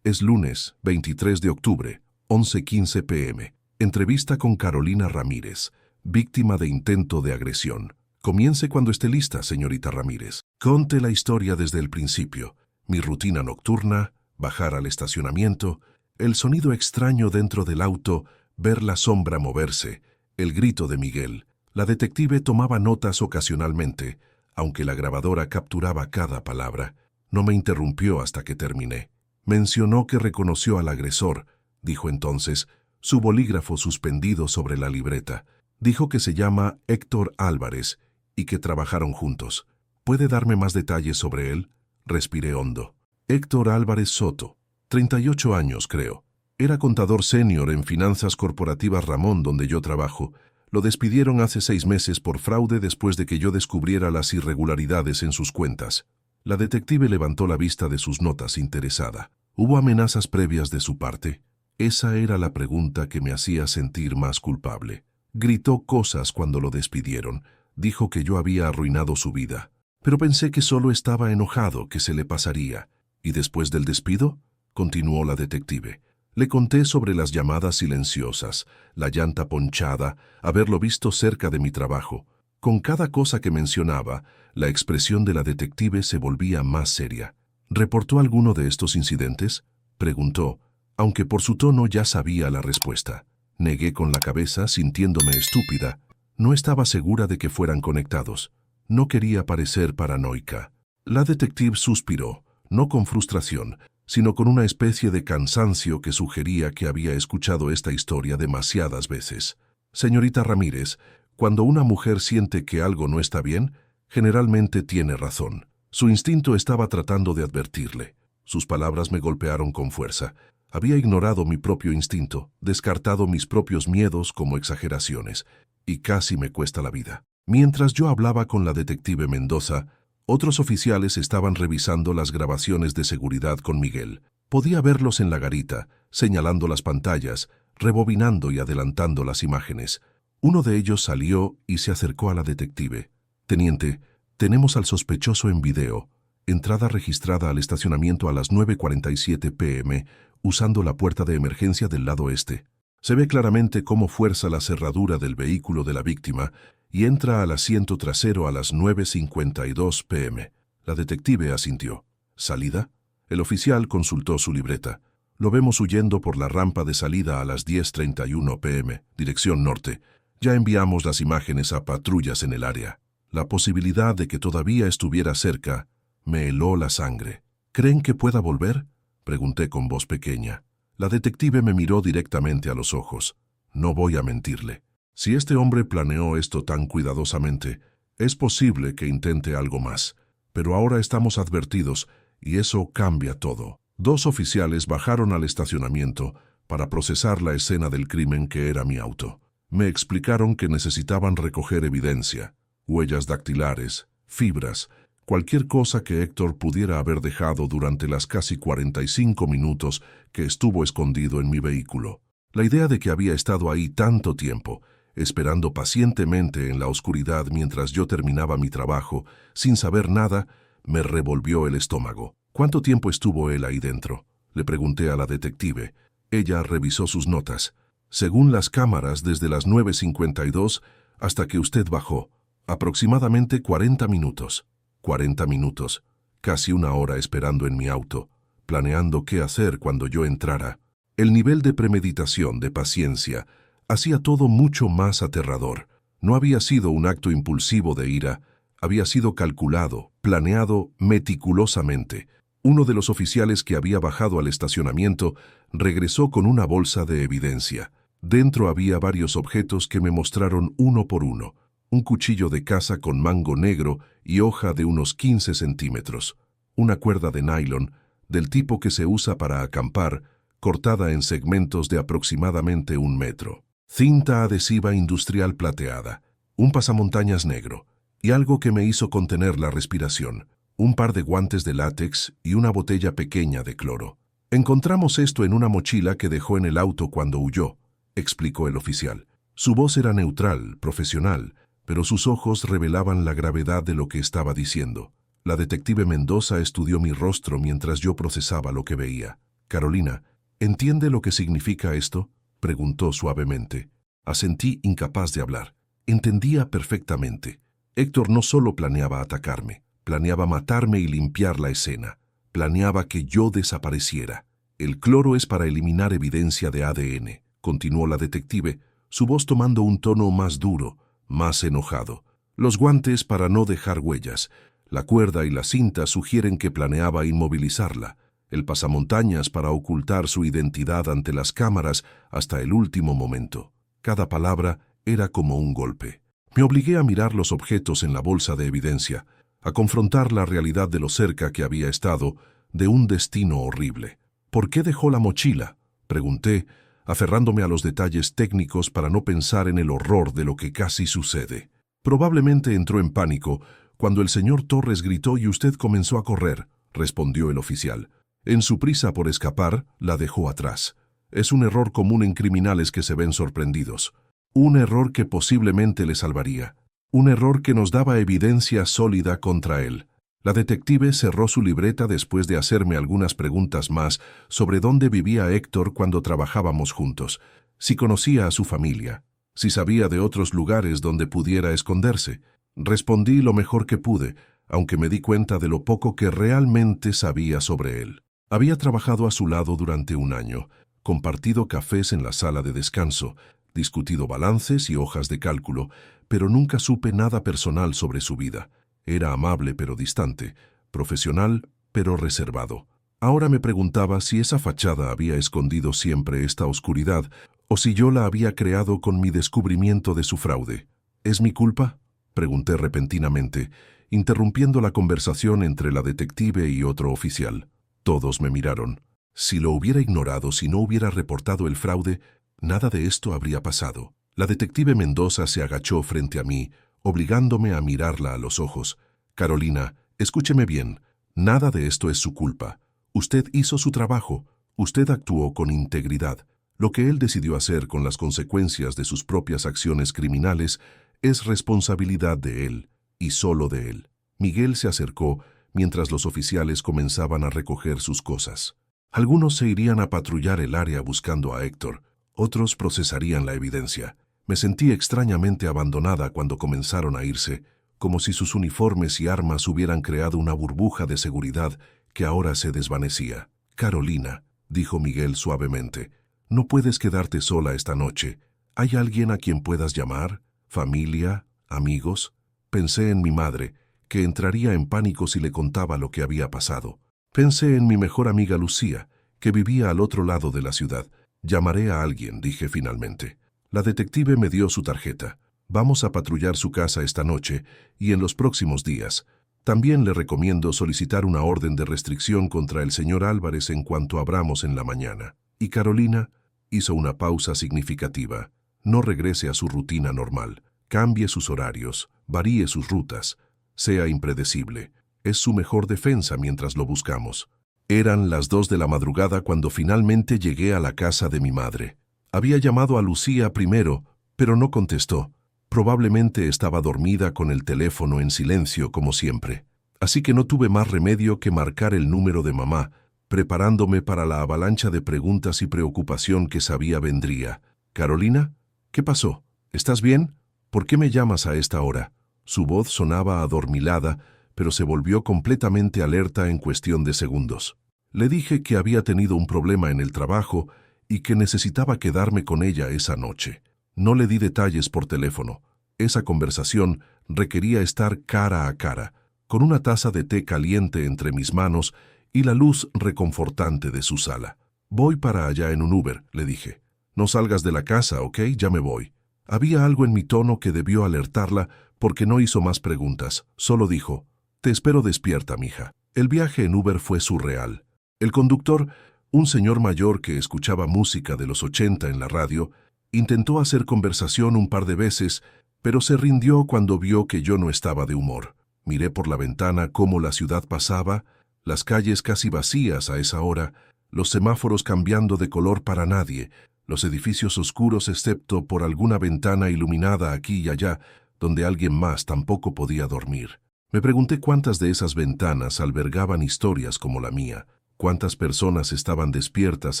Es lunes, 23 de octubre, 11:15 p.m. Entrevista con Carolina Ramírez, víctima de intento de agresión. Comience cuando esté lista, señorita Ramírez. Conte la historia desde el principio. Mi rutina nocturna, bajar al estacionamiento, el sonido extraño dentro del auto, ver la sombra moverse, el grito de Miguel. La detective tomaba notas ocasionalmente, aunque la grabadora capturaba cada palabra. No me interrumpió hasta que terminé. Mencionó que reconoció al agresor, dijo entonces, su bolígrafo suspendido sobre la libreta. Dijo que se llama Héctor Álvarez y que trabajaron juntos. ¿Puede darme más detalles sobre él? Respiré hondo. Héctor Álvarez Soto, 38 años creo. Era contador senior en Finanzas Corporativas Ramón, donde yo trabajo. Lo despidieron hace 6 meses por fraude después de que yo descubriera las irregularidades en sus cuentas. La detective levantó la vista de sus notas interesada. ¿Hubo amenazas previas de su parte? Esa era la pregunta que me hacía sentir más culpable. Gritó cosas cuando lo despidieron. Dijo que yo había arruinado su vida. Pero pensé que solo estaba enojado, que se le pasaría. ¿Y después del despido?, continuó la detective. Le conté sobre las llamadas silenciosas, la llanta ponchada, haberlo visto cerca de mi trabajo. Con cada cosa que mencionaba, la expresión de la detective se volvía más seria. ¿Reportó alguno de estos incidentes?, preguntó, aunque por su tono ya sabía la respuesta. Negué con la cabeza, sintiéndome estúpida. No estaba segura de que fueran conectados. No quería parecer paranoica. La detective suspiró, no con frustración, sino con una especie de cansancio que sugería que había escuchado esta historia demasiadas veces. Señorita Ramírez, cuando una mujer siente que algo no está bien, generalmente tiene razón. Su instinto estaba tratando de advertirle. Sus palabras me golpearon con fuerza. Había ignorado mi propio instinto, descartado mis propios miedos como exageraciones, y casi me cuesta la vida. Mientras yo hablaba con la detective Mendoza, otros oficiales estaban revisando las grabaciones de seguridad con Miguel. Podía verlos en la garita, señalando las pantallas, rebobinando y adelantando las imágenes. Uno de ellos salió y se acercó a la detective. «Teniente, tenemos al sospechoso en video. Entrada registrada al estacionamiento a las 9:47 p.m., usando la puerta de emergencia del lado este. Se ve claramente cómo fuerza la cerradura del vehículo de la víctima y entra al asiento trasero a las 9:52 p.m. La detective asintió. ¿Salida? El oficial consultó su libreta. Lo vemos huyendo por la rampa de salida a las 10:31 p.m., dirección norte. Ya enviamos las imágenes a patrullas en el área. La posibilidad de que todavía estuviera cerca me heló la sangre. ¿Creen que pueda volver?, pregunté con voz pequeña. La detective me miró directamente a los ojos. No voy a mentirle. Si este hombre planeó esto tan cuidadosamente, es posible que intente algo más. Pero ahora estamos advertidos, y eso cambia todo. 2 oficiales bajaron al estacionamiento para procesar la escena del crimen que era mi auto. Me explicaron que necesitaban recoger evidencia, huellas dactilares, fibras, cualquier cosa que Héctor pudiera haber dejado durante las casi 45 minutos que estuvo escondido en mi vehículo. La idea de que había estado ahí tanto tiempo, esperando pacientemente en la oscuridad mientras yo terminaba mi trabajo, sin saber nada, me revolvió el estómago. ¿Cuánto tiempo estuvo él ahí dentro?, le pregunté a la detective. Ella revisó sus notas. Según las cámaras, desde las 9:52 hasta que usted bajó, aproximadamente 40 minutos. 40 minutos, casi una hora esperando en mi auto, planeando qué hacer cuando yo entrara. El nivel de premeditación, de paciencia, hacía todo mucho más aterrador. No había sido un acto impulsivo de ira, había sido calculado, planeado meticulosamente. Uno de los oficiales que había bajado al estacionamiento regresó con una bolsa de evidencia. Dentro había varios objetos que me mostraron uno por uno. Un cuchillo de caza con mango negro y hoja de unos 15 centímetros. Una cuerda de nylon, del tipo que se usa para acampar, cortada en segmentos de aproximadamente 1 metro. Cinta adhesiva industrial plateada, un pasamontañas negro, y algo que me hizo contener la respiración, un par de guantes de látex y una botella pequeña de cloro. Encontramos esto en una mochila que dejó en el auto cuando huyó, explicó el oficial. Su voz era neutral, profesional, pero sus ojos revelaban la gravedad de lo que estaba diciendo. La detective Mendoza estudió mi rostro mientras yo procesaba lo que veía. «Carolina, ¿entiende lo que significa esto?», preguntó suavemente. Asentí, incapaz de hablar. Entendía perfectamente. Héctor no solo planeaba atacarme, planeaba matarme y limpiar la escena. Planeaba que yo desapareciera. «El cloro es para eliminar evidencia de ADN», continuó la detective, su voz tomando un tono más duro, más enojado. «Los guantes para no dejar huellas. La cuerda y la cinta sugieren que planeaba inmovilizarla. El pasamontañas para ocultar su identidad ante las cámaras hasta el último momento». Cada palabra era como un golpe. Me obligué a mirar los objetos en la bolsa de evidencia, a confrontar la realidad de lo cerca que había estado de un destino horrible. «¿Por qué dejó la mochila?», pregunté, aferrándome a los detalles técnicos para no pensar en el horror de lo que casi sucede. «Probablemente entró en pánico cuando el señor Torres gritó y usted comenzó a correr», respondió el oficial. «En su prisa por escapar, la dejó atrás. Es un error común en criminales que se ven sorprendidos. Un error que posiblemente le salvaría. Un error que nos daba evidencia sólida contra él». La detective cerró su libreta después de hacerme algunas preguntas más sobre dónde vivía Héctor cuando trabajábamos juntos, si conocía a su familia, si sabía de otros lugares donde pudiera esconderse. Respondí lo mejor que pude, aunque me di cuenta de lo poco que realmente sabía sobre él. Había trabajado a su lado durante un año, compartido cafés en la sala de descanso, discutido balances y hojas de cálculo, pero nunca supe nada personal sobre su vida. Era amable pero distante, profesional pero reservado. Ahora me preguntaba si esa fachada había escondido siempre esta oscuridad o si yo la había creado con mi descubrimiento de su fraude. ¿Es mi culpa?, pregunté repentinamente, interrumpiendo la conversación entre la detective y otro oficial. Todos me miraron. Si lo hubiera ignorado, si no hubiera reportado el fraude, nada de esto habría pasado. La detective Mendoza se agachó frente a mí, obligándome a mirarla a los ojos. Carolina, escúcheme bien, nada de esto es su culpa. Usted hizo su trabajo, usted actuó con integridad. Lo que él decidió hacer con las consecuencias de sus propias acciones criminales es responsabilidad de él, y solo de él. Miguel se acercó mientras los oficiales comenzaban a recoger sus cosas. Algunos se irían a patrullar el área buscando a Héctor, otros procesarían la evidencia. Me sentí extrañamente abandonada cuando comenzaron a irse, como si sus uniformes y armas hubieran creado una burbuja de seguridad que ahora se desvanecía. Carolina, dijo Miguel suavemente, no puedes quedarte sola esta noche. ¿Hay alguien a quien puedas llamar? ¿Familia? ¿Amigos? Pensé en mi madre, que entraría en pánico si le contaba lo que había pasado. Pensé en mi mejor amiga Lucía, que vivía al otro lado de la ciudad. Llamaré a alguien, dije finalmente. La detective me dio su tarjeta. Vamos a patrullar su casa esta noche y en los próximos días. También le recomiendo solicitar una orden de restricción contra el señor Álvarez en cuanto abramos en la mañana. Y Carolina hizo una pausa significativa. No regrese a su rutina normal. Cambie sus horarios, varíe sus rutas. Sea impredecible. Es su mejor defensa mientras lo buscamos. Eran las 2 de la madrugada cuando finalmente llegué a la casa de mi madre. Había llamado a Lucía primero, pero no contestó. Probablemente estaba dormida con el teléfono en silencio como siempre. Así que no tuve más remedio que marcar el número de mamá, preparándome para la avalancha de preguntas y preocupación que sabía vendría. «Carolina, ¿qué pasó? ¿Estás bien? ¿Por qué me llamas a esta hora?» Su voz sonaba adormilada, pero se volvió completamente alerta en cuestión de segundos. Le dije que había tenido un problema en el trabajo y que necesitaba quedarme con ella esa noche. No le di detalles por teléfono. Esa conversación requería estar cara a cara, con una taza de té caliente entre mis manos y la luz reconfortante de su sala. «Voy para allá en un Uber», le dije. «No salgas de la casa, ¿ok? Ya me voy». Había algo en mi tono que debió alertarla porque no hizo más preguntas. Solo dijo, «Te espero despierta, mija». El viaje en Uber fue surreal. El conductor, un señor mayor que escuchaba música de los 80 en la radio, intentó hacer conversación un par de veces, pero se rindió cuando vio que yo no estaba de humor. Miré por la ventana cómo la ciudad pasaba, las calles casi vacías a esa hora, los semáforos cambiando de color para nadie, los edificios oscuros excepto por alguna ventana iluminada aquí y allá, donde alguien más tampoco podía dormir. Me pregunté cuántas de esas ventanas albergaban historias como la mía, cuántas personas estaban despiertas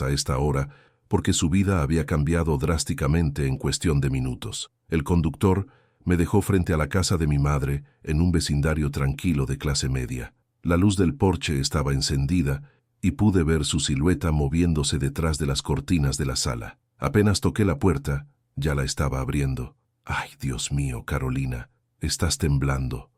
a esta hora, porque su vida había cambiado drásticamente en cuestión de minutos. El conductor me dejó frente a la casa de mi madre, en un vecindario tranquilo de clase media. La luz del porche estaba encendida y pude ver su silueta moviéndose detrás de las cortinas de la sala. Apenas toqué la puerta, ya la estaba abriendo. «Ay, Dios mío, Carolina, estás temblando».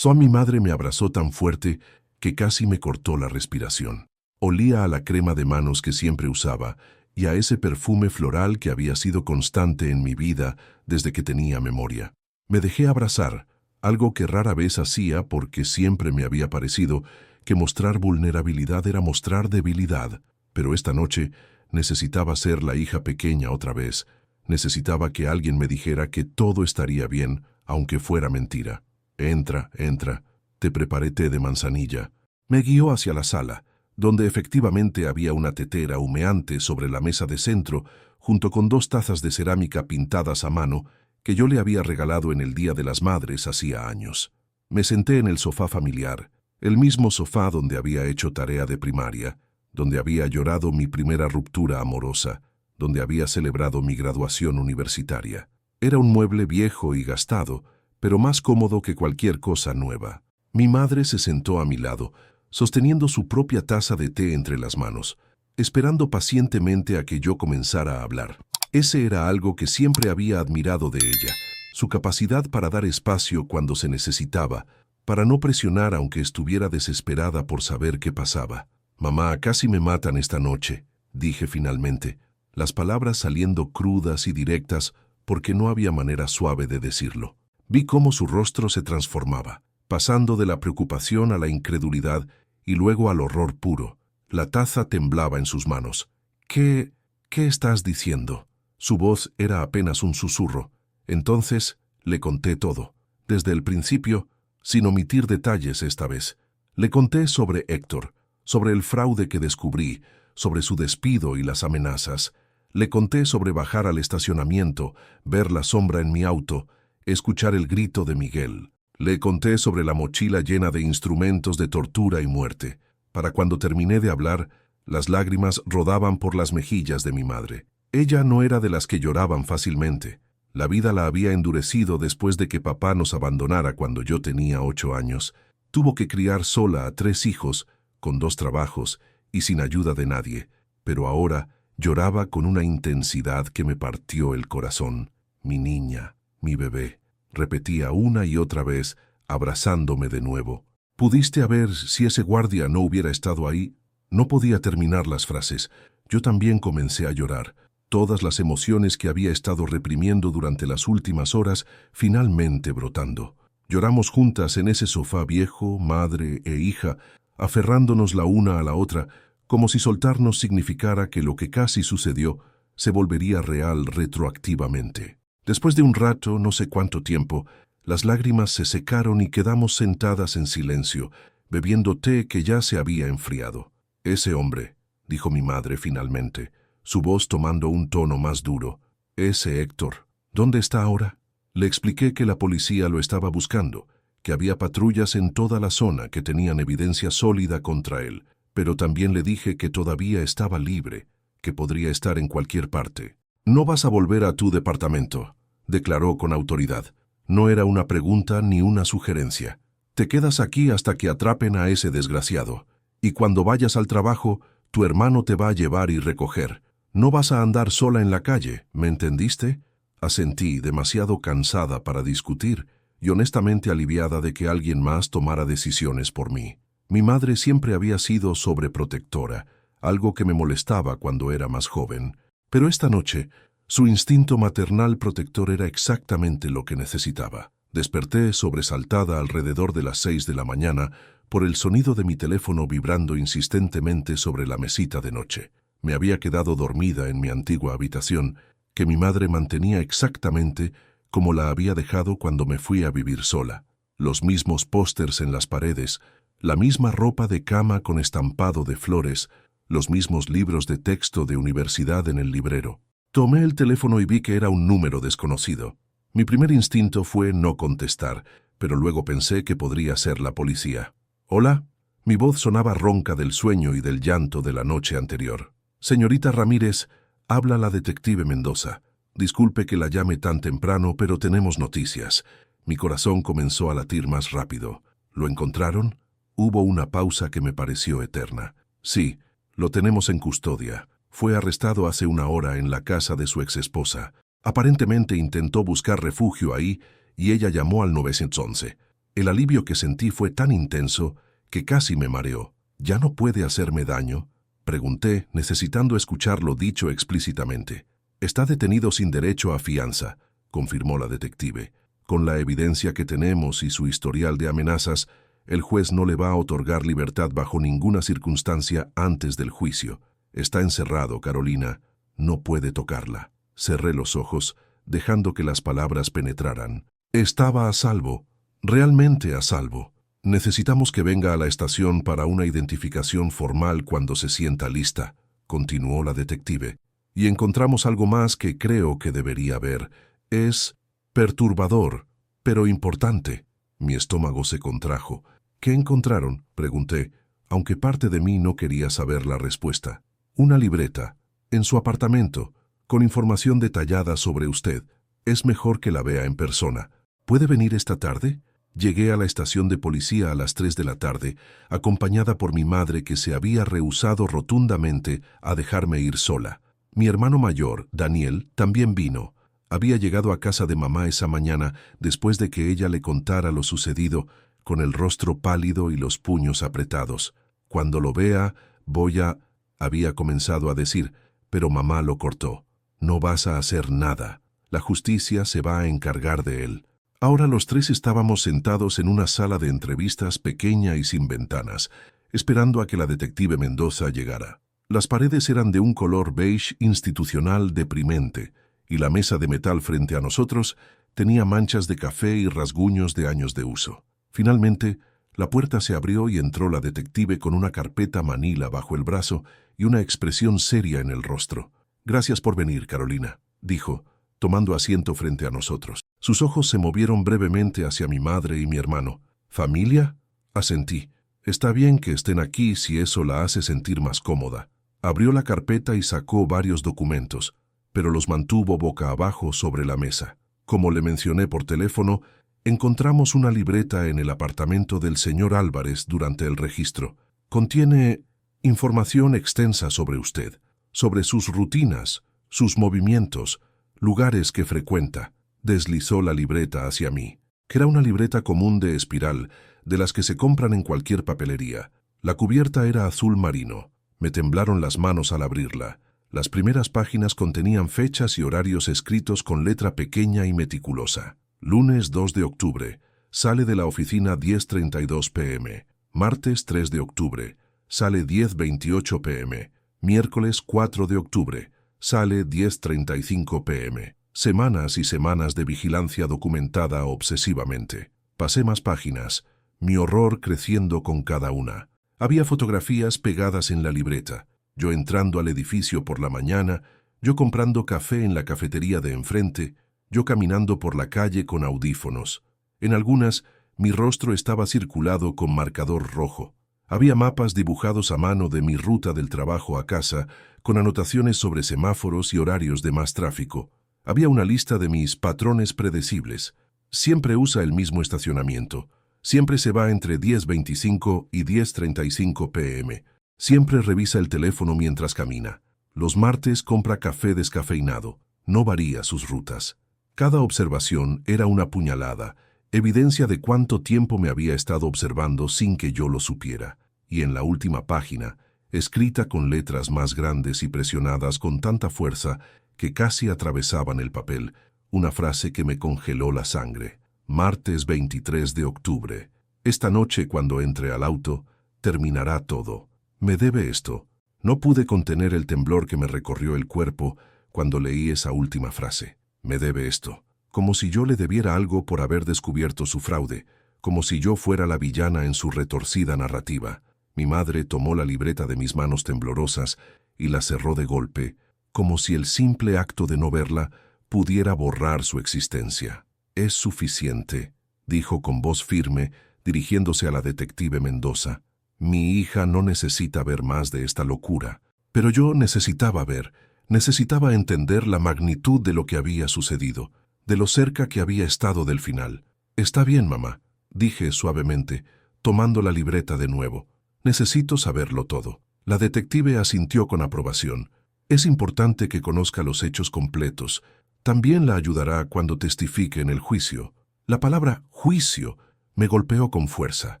Mi madre me abrazó tan fuerte que casi me cortó la respiración. Olía a la crema de manos que siempre usaba y a ese perfume floral que había sido constante en mi vida desde que tenía memoria. Me dejé abrazar, algo que rara vez hacía porque siempre me había parecido que mostrar vulnerabilidad era mostrar debilidad, pero esta noche necesitaba ser la hija pequeña otra vez. Necesitaba que alguien me dijera que todo estaría bien, aunque fuera mentira. «Entra, entra. Te preparé té de manzanilla». Me guió hacia la sala, donde efectivamente había una tetera humeante sobre la mesa de centro, junto con 2 tazas de cerámica pintadas a mano que yo le había regalado en el Día de las Madres hacía años. Me senté en el sofá familiar. El mismo sofá donde había hecho tarea de primaria, donde había llorado mi primera ruptura amorosa, donde había celebrado mi graduación universitaria. Era un mueble viejo y gastado, pero más cómodo que cualquier cosa nueva. Mi madre se sentó a mi lado, sosteniendo su propia taza de té entre las manos, esperando pacientemente a que yo comenzara a hablar. Ese era algo que siempre había admirado de ella, su capacidad para dar espacio cuando se necesitaba, para no presionar aunque estuviera desesperada por saber qué pasaba. «Mamá, casi me matan esta noche», dije finalmente, las palabras saliendo crudas y directas porque no había manera suave de decirlo. Vi cómo su rostro se transformaba, pasando de la preocupación a la incredulidad y luego al horror puro. La taza temblaba en sus manos. ¿Qué estás diciendo?» Su voz era apenas un susurro. Entonces le conté todo, desde el principio, sin omitir detalles esta vez. Le conté sobre Héctor, sobre el fraude que descubrí, sobre su despido y las amenazas. Le conté sobre bajar al estacionamiento, ver la sombra en mi auto, escuchar el grito de Miguel. Le conté sobre la mochila llena de instrumentos de tortura y muerte. Para cuando terminé de hablar, las lágrimas rodaban por las mejillas de mi madre. Ella no era de las que lloraban fácilmente. La vida la había endurecido después de que papá nos abandonara cuando yo tenía 8 años. Tuvo que criar sola a 3 hijos, con 2 trabajos y sin ayuda de nadie. Pero ahora lloraba con una intensidad que me partió el corazón. «Mi niña, mi bebé», repetía una y otra vez, abrazándome de nuevo. «¿Pudiste haber si ese guardia no hubiera estado ahí?» No podía terminar las frases. Yo también comencé a llorar. Todas las emociones que había estado reprimiendo durante las últimas horas finalmente brotando. Lloramos juntas en ese sofá viejo, madre e hija, aferrándonos la una a la otra, como si soltarnos significara que lo que casi sucedió se volvería real retroactivamente. Después de un rato, no sé cuánto tiempo, las lágrimas se secaron y quedamos sentadas en silencio, bebiendo té que ya se había enfriado. «Ese hombre», dijo mi madre finalmente, su voz tomando un tono más duro. «Ese Héctor, ¿dónde está ahora?» Le expliqué que la policía lo estaba buscando, que había patrullas en toda la zona que tenían evidencia sólida contra él, pero también le dije que todavía estaba libre, que podría estar en cualquier parte. «No vas a volver a tu departamento», declaró con autoridad. No era una pregunta ni una sugerencia. «Te quedas aquí hasta que atrapen a ese desgraciado. Y cuando vayas al trabajo, tu hermano te va a llevar y recoger. No vas a andar sola en la calle, ¿me entendiste?» Asentí, demasiado cansada para discutir y honestamente aliviada de que alguien más tomara decisiones por mí. Mi madre siempre había sido sobreprotectora, algo que me molestaba cuando era más joven. Pero esta noche, su instinto maternal protector era exactamente lo que necesitaba. Desperté sobresaltada alrededor de las 6 de la mañana por el sonido de mi teléfono vibrando insistentemente sobre la mesita de noche. Me había quedado dormida en mi antigua habitación, que mi madre mantenía exactamente como la había dejado cuando me fui a vivir sola. Los mismos pósters en las paredes, la misma ropa de cama con estampado de flores, los mismos libros de texto de universidad en el librero. Tomé el teléfono y vi que era un número desconocido. Mi primer instinto fue no contestar, pero luego pensé que podría ser la policía. «¿Hola?» Mi voz sonaba ronca del sueño y del llanto de la noche anterior. «Señorita Ramírez, habla la detective Mendoza. Disculpe que la llame tan temprano, pero tenemos noticias». Mi corazón comenzó a latir más rápido. «¿Lo encontraron?» Hubo una pausa que me pareció eterna. «Sí, lo tenemos en custodia. Fue arrestado hace una hora en la casa de su exesposa. Aparentemente intentó buscar refugio ahí y ella llamó al 911. El alivio que sentí fue tan intenso que casi me mareó. ¿Ya no puede hacerme daño?», pregunté, necesitando escuchar lo dicho explícitamente. «Está detenido sin derecho a fianza», confirmó la detective. «Con la evidencia que tenemos y su historial de amenazas, el juez no le va a otorgar libertad bajo ninguna circunstancia antes del juicio. Está encerrado, Carolina. No puede tocarla». Cerré los ojos, dejando que las palabras penetraran. Estaba a salvo, realmente a salvo. «Necesitamos que venga a la estación para una identificación formal cuando se sienta lista», continuó la detective. «Y encontramos algo más que creo que debería ver. Es perturbador, pero importante». Mi estómago se contrajo. ¿Qué encontraron?, pregunté, aunque parte de mí no quería saber la respuesta. Una libreta, en su apartamento, con información detallada sobre usted. Es mejor que la vea en persona. ¿Puede venir esta tarde? Llegué a la estación de policía a las 3 de la tarde, acompañada por mi madre que se había rehusado rotundamente a dejarme ir sola. Mi hermano mayor, Daniel, también vino. Había llegado a casa de mamá esa mañana después de que ella le contara lo sucedido, con el rostro pálido y los puños apretados. Cuando lo vea, voy a... había comenzado a decir, pero mamá lo cortó. No vas a hacer nada. La justicia se va a encargar de él. Ahora los tres estábamos sentados en una sala de entrevistas pequeña y sin ventanas, esperando a que la detective Mendoza llegara. Las paredes eran de un color beige institucional deprimente, y la mesa de metal frente a nosotros tenía manchas de café y rasguños de años de uso. Finalmente, la puerta se abrió y entró la detective con una carpeta manila bajo el brazo y una expresión seria en el rostro. «Gracias por venir, Carolina», dijo, tomando asiento frente a nosotros. Sus ojos se movieron brevemente hacia mi madre y mi hermano. «¿Familia?», asentí. «Está bien que estén aquí si eso la hace sentir más cómoda». Abrió la carpeta y sacó varios documentos, pero los mantuvo boca abajo sobre la mesa. Como le mencioné por teléfono, encontramos una libreta en el apartamento del señor Álvarez durante el registro. Contiene información extensa sobre usted, sobre sus rutinas, sus movimientos, lugares que frecuenta. Deslizó la libreta hacia mí, que era una libreta común de espiral, de las que se compran en cualquier papelería. La cubierta era azul marino. Me temblaron las manos al abrirla. Las primeras páginas contenían fechas y horarios escritos con letra pequeña y meticulosa. Lunes 2 de octubre, sale de la oficina 10:32 p.m. Martes 3 de octubre, sale 10:28 p.m. Miércoles 4 de octubre, sale 10:35 p.m. Semanas y semanas de vigilancia documentada obsesivamente. Pasé más páginas, mi horror creciendo con cada una. Había fotografías pegadas en la libreta. Yo entrando al edificio por la mañana, yo comprando café en la cafetería de enfrente, yo caminando por la calle con audífonos. En algunas, mi rostro estaba circulado con marcador rojo. Había mapas dibujados a mano de mi ruta del trabajo a casa, con anotaciones sobre semáforos y horarios de más tráfico. Había una lista de mis patrones predecibles. Siempre usa el mismo estacionamiento. Siempre se va entre 10:25 y 10:35 p.m. Siempre revisa el teléfono mientras camina. Los martes compra café descafeinado. No varía sus rutas. Cada observación era una puñalada, evidencia de cuánto tiempo me había estado observando sin que yo lo supiera. Y en la última página, escrita con letras más grandes y presionadas con tanta fuerza que casi atravesaban el papel, una frase que me congeló la sangre. Martes 23 de octubre. Esta noche, cuando entre al auto, terminará todo. Me debe esto. No pude contener el temblor que me recorrió el cuerpo cuando leí esa última frase. Me debe esto. Como si yo le debiera algo por haber descubierto su fraude, como si yo fuera la villana en su retorcida narrativa. Mi madre tomó la libreta de mis manos temblorosas y la cerró de golpe, como si el simple acto de no verla pudiera borrar su existencia. «Es suficiente», dijo con voz firme, dirigiéndose a la detective Mendoza. «Mi hija no necesita ver más de esta locura». Pero yo necesitaba ver, necesitaba entender la magnitud de lo que había sucedido, de lo cerca que había estado del final. «Está bien, mamá», dije suavemente, tomando la libreta de nuevo. «Necesito saberlo todo». La detective asintió con aprobación. «Es importante que conozca los hechos completos. También la ayudará cuando testifique en el juicio». La palabra «juicio» me golpeó con fuerza.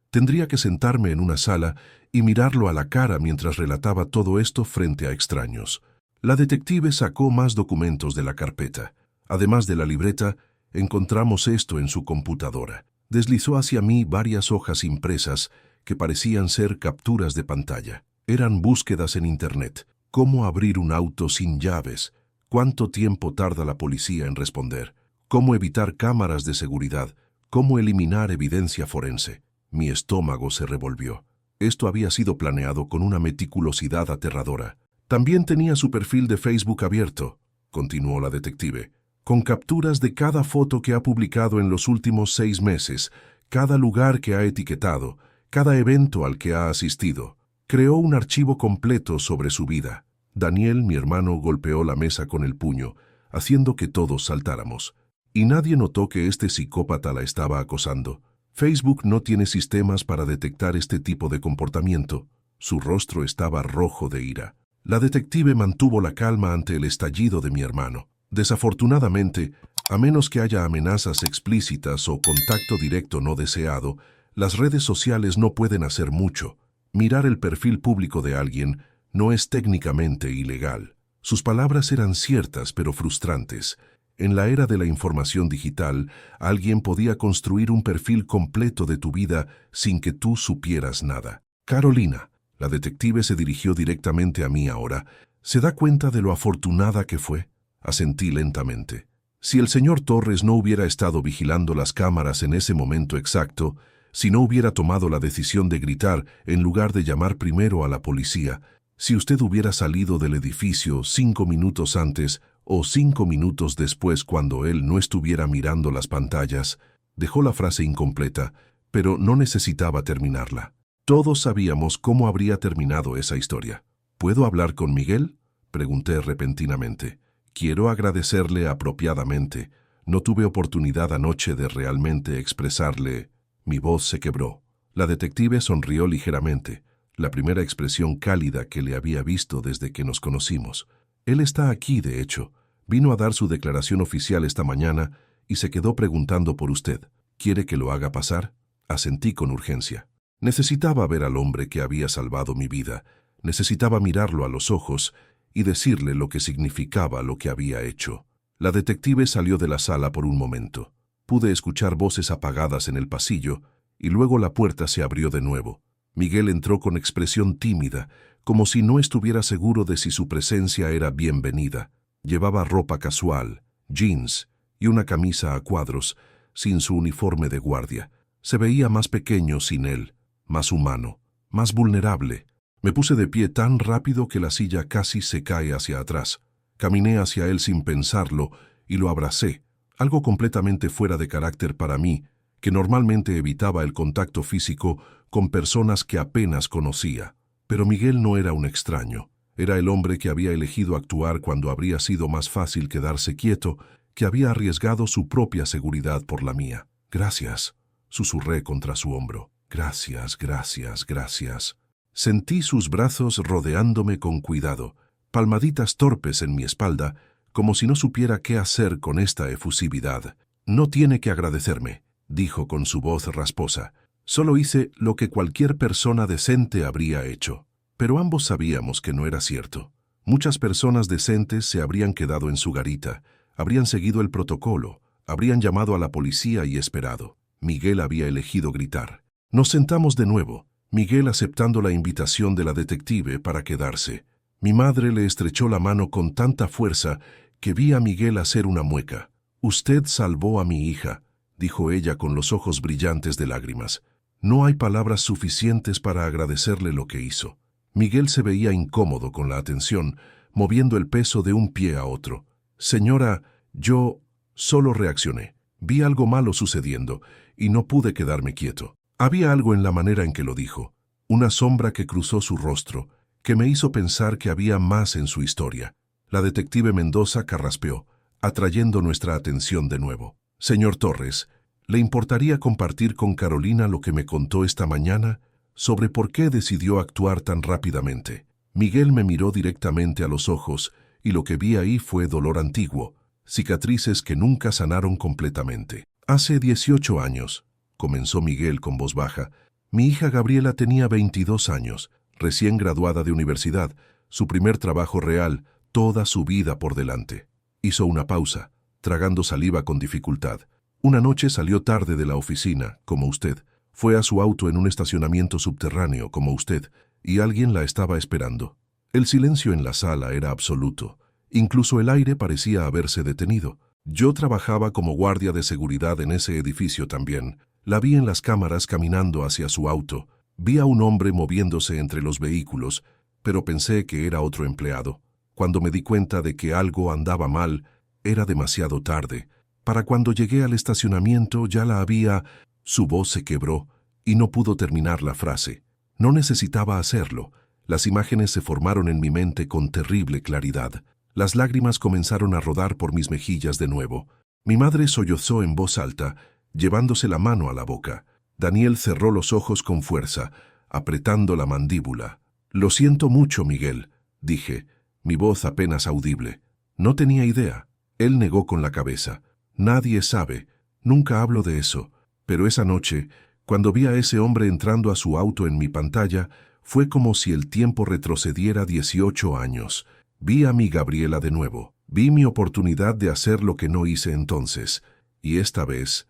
Tendría que sentarme en una sala y mirarlo a la cara mientras relataba todo esto frente a extraños. La detective sacó más documentos de la carpeta. Además de la libreta, encontramos esto en su computadora. Deslizó hacia mí varias hojas impresas que parecían ser capturas de pantalla. Eran búsquedas en Internet. ¿Cómo abrir un auto sin llaves? ¿Cuánto tiempo tarda la policía en responder? ¿Cómo evitar cámaras de seguridad? ¿Cómo eliminar evidencia forense? Mi estómago se revolvió. Esto había sido planeado con una meticulosidad aterradora. También tenía su perfil de Facebook abierto, continuó la detective, con capturas de cada foto que ha publicado en los últimos 6 meses, cada lugar que ha etiquetado, cada evento al que ha asistido. Creó un archivo completo sobre su vida. Daniel, mi hermano, golpeó la mesa con el puño, haciendo que todos saltáramos. Y nadie notó que este psicópata la estaba acosando. Facebook no tiene sistemas para detectar este tipo de comportamiento. Su rostro estaba rojo de ira. La detective mantuvo la calma ante el estallido de mi hermano. Desafortunadamente, a menos que haya amenazas explícitas o contacto directo no deseado, las redes sociales no pueden hacer mucho. Mirar el perfil público de alguien no es técnicamente ilegal. Sus palabras eran ciertas pero frustrantes. En la era de la información digital, alguien podía construir un perfil completo de tu vida sin que tú supieras nada. Carolina, la detective se dirigió directamente a mí ahora. ¿Se da cuenta de lo afortunada que fue? Asentí lentamente. Si el señor Torres no hubiera estado vigilando las cámaras en ese momento exacto, si no hubiera tomado la decisión de gritar en lugar de llamar primero a la policía, si usted hubiera salido del edificio 5 minutos antes o 5 minutos después cuando él no estuviera mirando las pantallas, dejó la frase incompleta, pero no necesitaba terminarla. Todos sabíamos cómo habría terminado esa historia. ¿Puedo hablar con Miguel?, pregunté repentinamente. Quiero agradecerle apropiadamente. No tuve oportunidad anoche de realmente expresarle. Mi voz se quebró. La detective sonrió ligeramente, la primera expresión cálida que le había visto desde que nos conocimos. Él está aquí, de hecho. Vino a dar su declaración oficial esta mañana y se quedó preguntando por usted. ¿Quiere que lo haga pasar? Asentí con urgencia. Necesitaba ver al hombre que había salvado mi vida. Necesitaba mirarlo a los ojos y decirle lo que significaba lo que había hecho. La detective salió de la sala por un momento. Pude escuchar voces apagadas en el pasillo y luego la puerta se abrió de nuevo. Miguel entró con expresión tímida, como si no estuviera seguro de si su presencia era bienvenida. Llevaba ropa casual, jeans y una camisa a cuadros, sin su uniforme de guardia. Se veía más pequeño sin él, más humano, más vulnerable. Me puse de pie tan rápido que la silla casi se cae hacia atrás. Caminé hacia él sin pensarlo y lo abracé, algo completamente fuera de carácter para mí, que normalmente evitaba el contacto físico con personas que apenas conocía. Pero Miguel no era un extraño. Era el hombre que había elegido actuar cuando habría sido más fácil quedarse quieto, que había arriesgado su propia seguridad por la mía. «Gracias», susurré contra su hombro. «Gracias, gracias, gracias». Sentí sus brazos rodeándome con cuidado, palmaditas torpes en mi espalda, como si no supiera qué hacer con esta efusividad. «No tiene que agradecerme», dijo con su voz rasposa. «Solo hice lo que cualquier persona decente habría hecho». Pero ambos sabíamos que no era cierto. Muchas personas decentes se habrían quedado en su garita, habrían seguido el protocolo, habrían llamado a la policía y esperado. Miguel había elegido gritar. Nos sentamos de nuevo, Miguel aceptando la invitación de la detective para quedarse. Mi madre le estrechó la mano con tanta fuerza que vi a Miguel hacer una mueca. «Usted salvó a mi hija», dijo ella con los ojos brillantes de lágrimas. «No hay palabras suficientes para agradecerle lo que hizo». Miguel se veía incómodo con la atención, moviendo el peso de un pie a otro. «Señora, yo solo reaccioné. Vi algo malo sucediendo y no pude quedarme quieto». Había algo en la manera en que lo dijo, una sombra que cruzó su rostro, que me hizo pensar que había más en su historia. La detective Mendoza carraspeó, atrayendo nuestra atención de nuevo. «Señor Torres, ¿le importaría compartir con Carolina lo que me contó esta mañana sobre por qué decidió actuar tan rápidamente?» Miguel me miró directamente a los ojos y lo que vi ahí fue dolor antiguo, cicatrices que nunca sanaron completamente. «Hace 18 años», comenzó Miguel con voz baja, «mi hija Gabriela tenía 22 años, recién graduada de universidad, su primer trabajo real, toda su vida por delante». Hizo una pausa, tragando saliva con dificultad. «Una noche salió tarde de la oficina, como usted. Fue a su auto en un estacionamiento subterráneo, como usted, y alguien la estaba esperando. El silencio en la sala era absoluto. Incluso el aire parecía haberse detenido. Yo trabajaba como guardia de seguridad en ese edificio también. La vi en las cámaras caminando hacia su auto. Vi a un hombre moviéndose entre los vehículos, pero pensé que era otro empleado. Cuando me di cuenta de que algo andaba mal, era demasiado tarde. Para cuando llegué al estacionamiento ya la había...». Su voz se quebró y no pudo terminar la frase. No necesitaba hacerlo. Las imágenes se formaron en mi mente con terrible claridad. Las lágrimas comenzaron a rodar por mis mejillas de nuevo. Mi madre sollozó en voz alta, llevándose la mano a la boca. Daniel cerró los ojos con fuerza, apretando la mandíbula. «Lo siento mucho, Miguel», dije, mi voz apenas audible. No tenía idea. Él negó con la cabeza. «Nadie sabe. Nunca hablo de eso. Pero esa noche, cuando vi a ese hombre entrando a su auto en mi pantalla, fue como si el tiempo retrocediera 18 años. Vi a mi Gabriela de nuevo. Vi mi oportunidad de hacer lo que no hice entonces. Y esta vez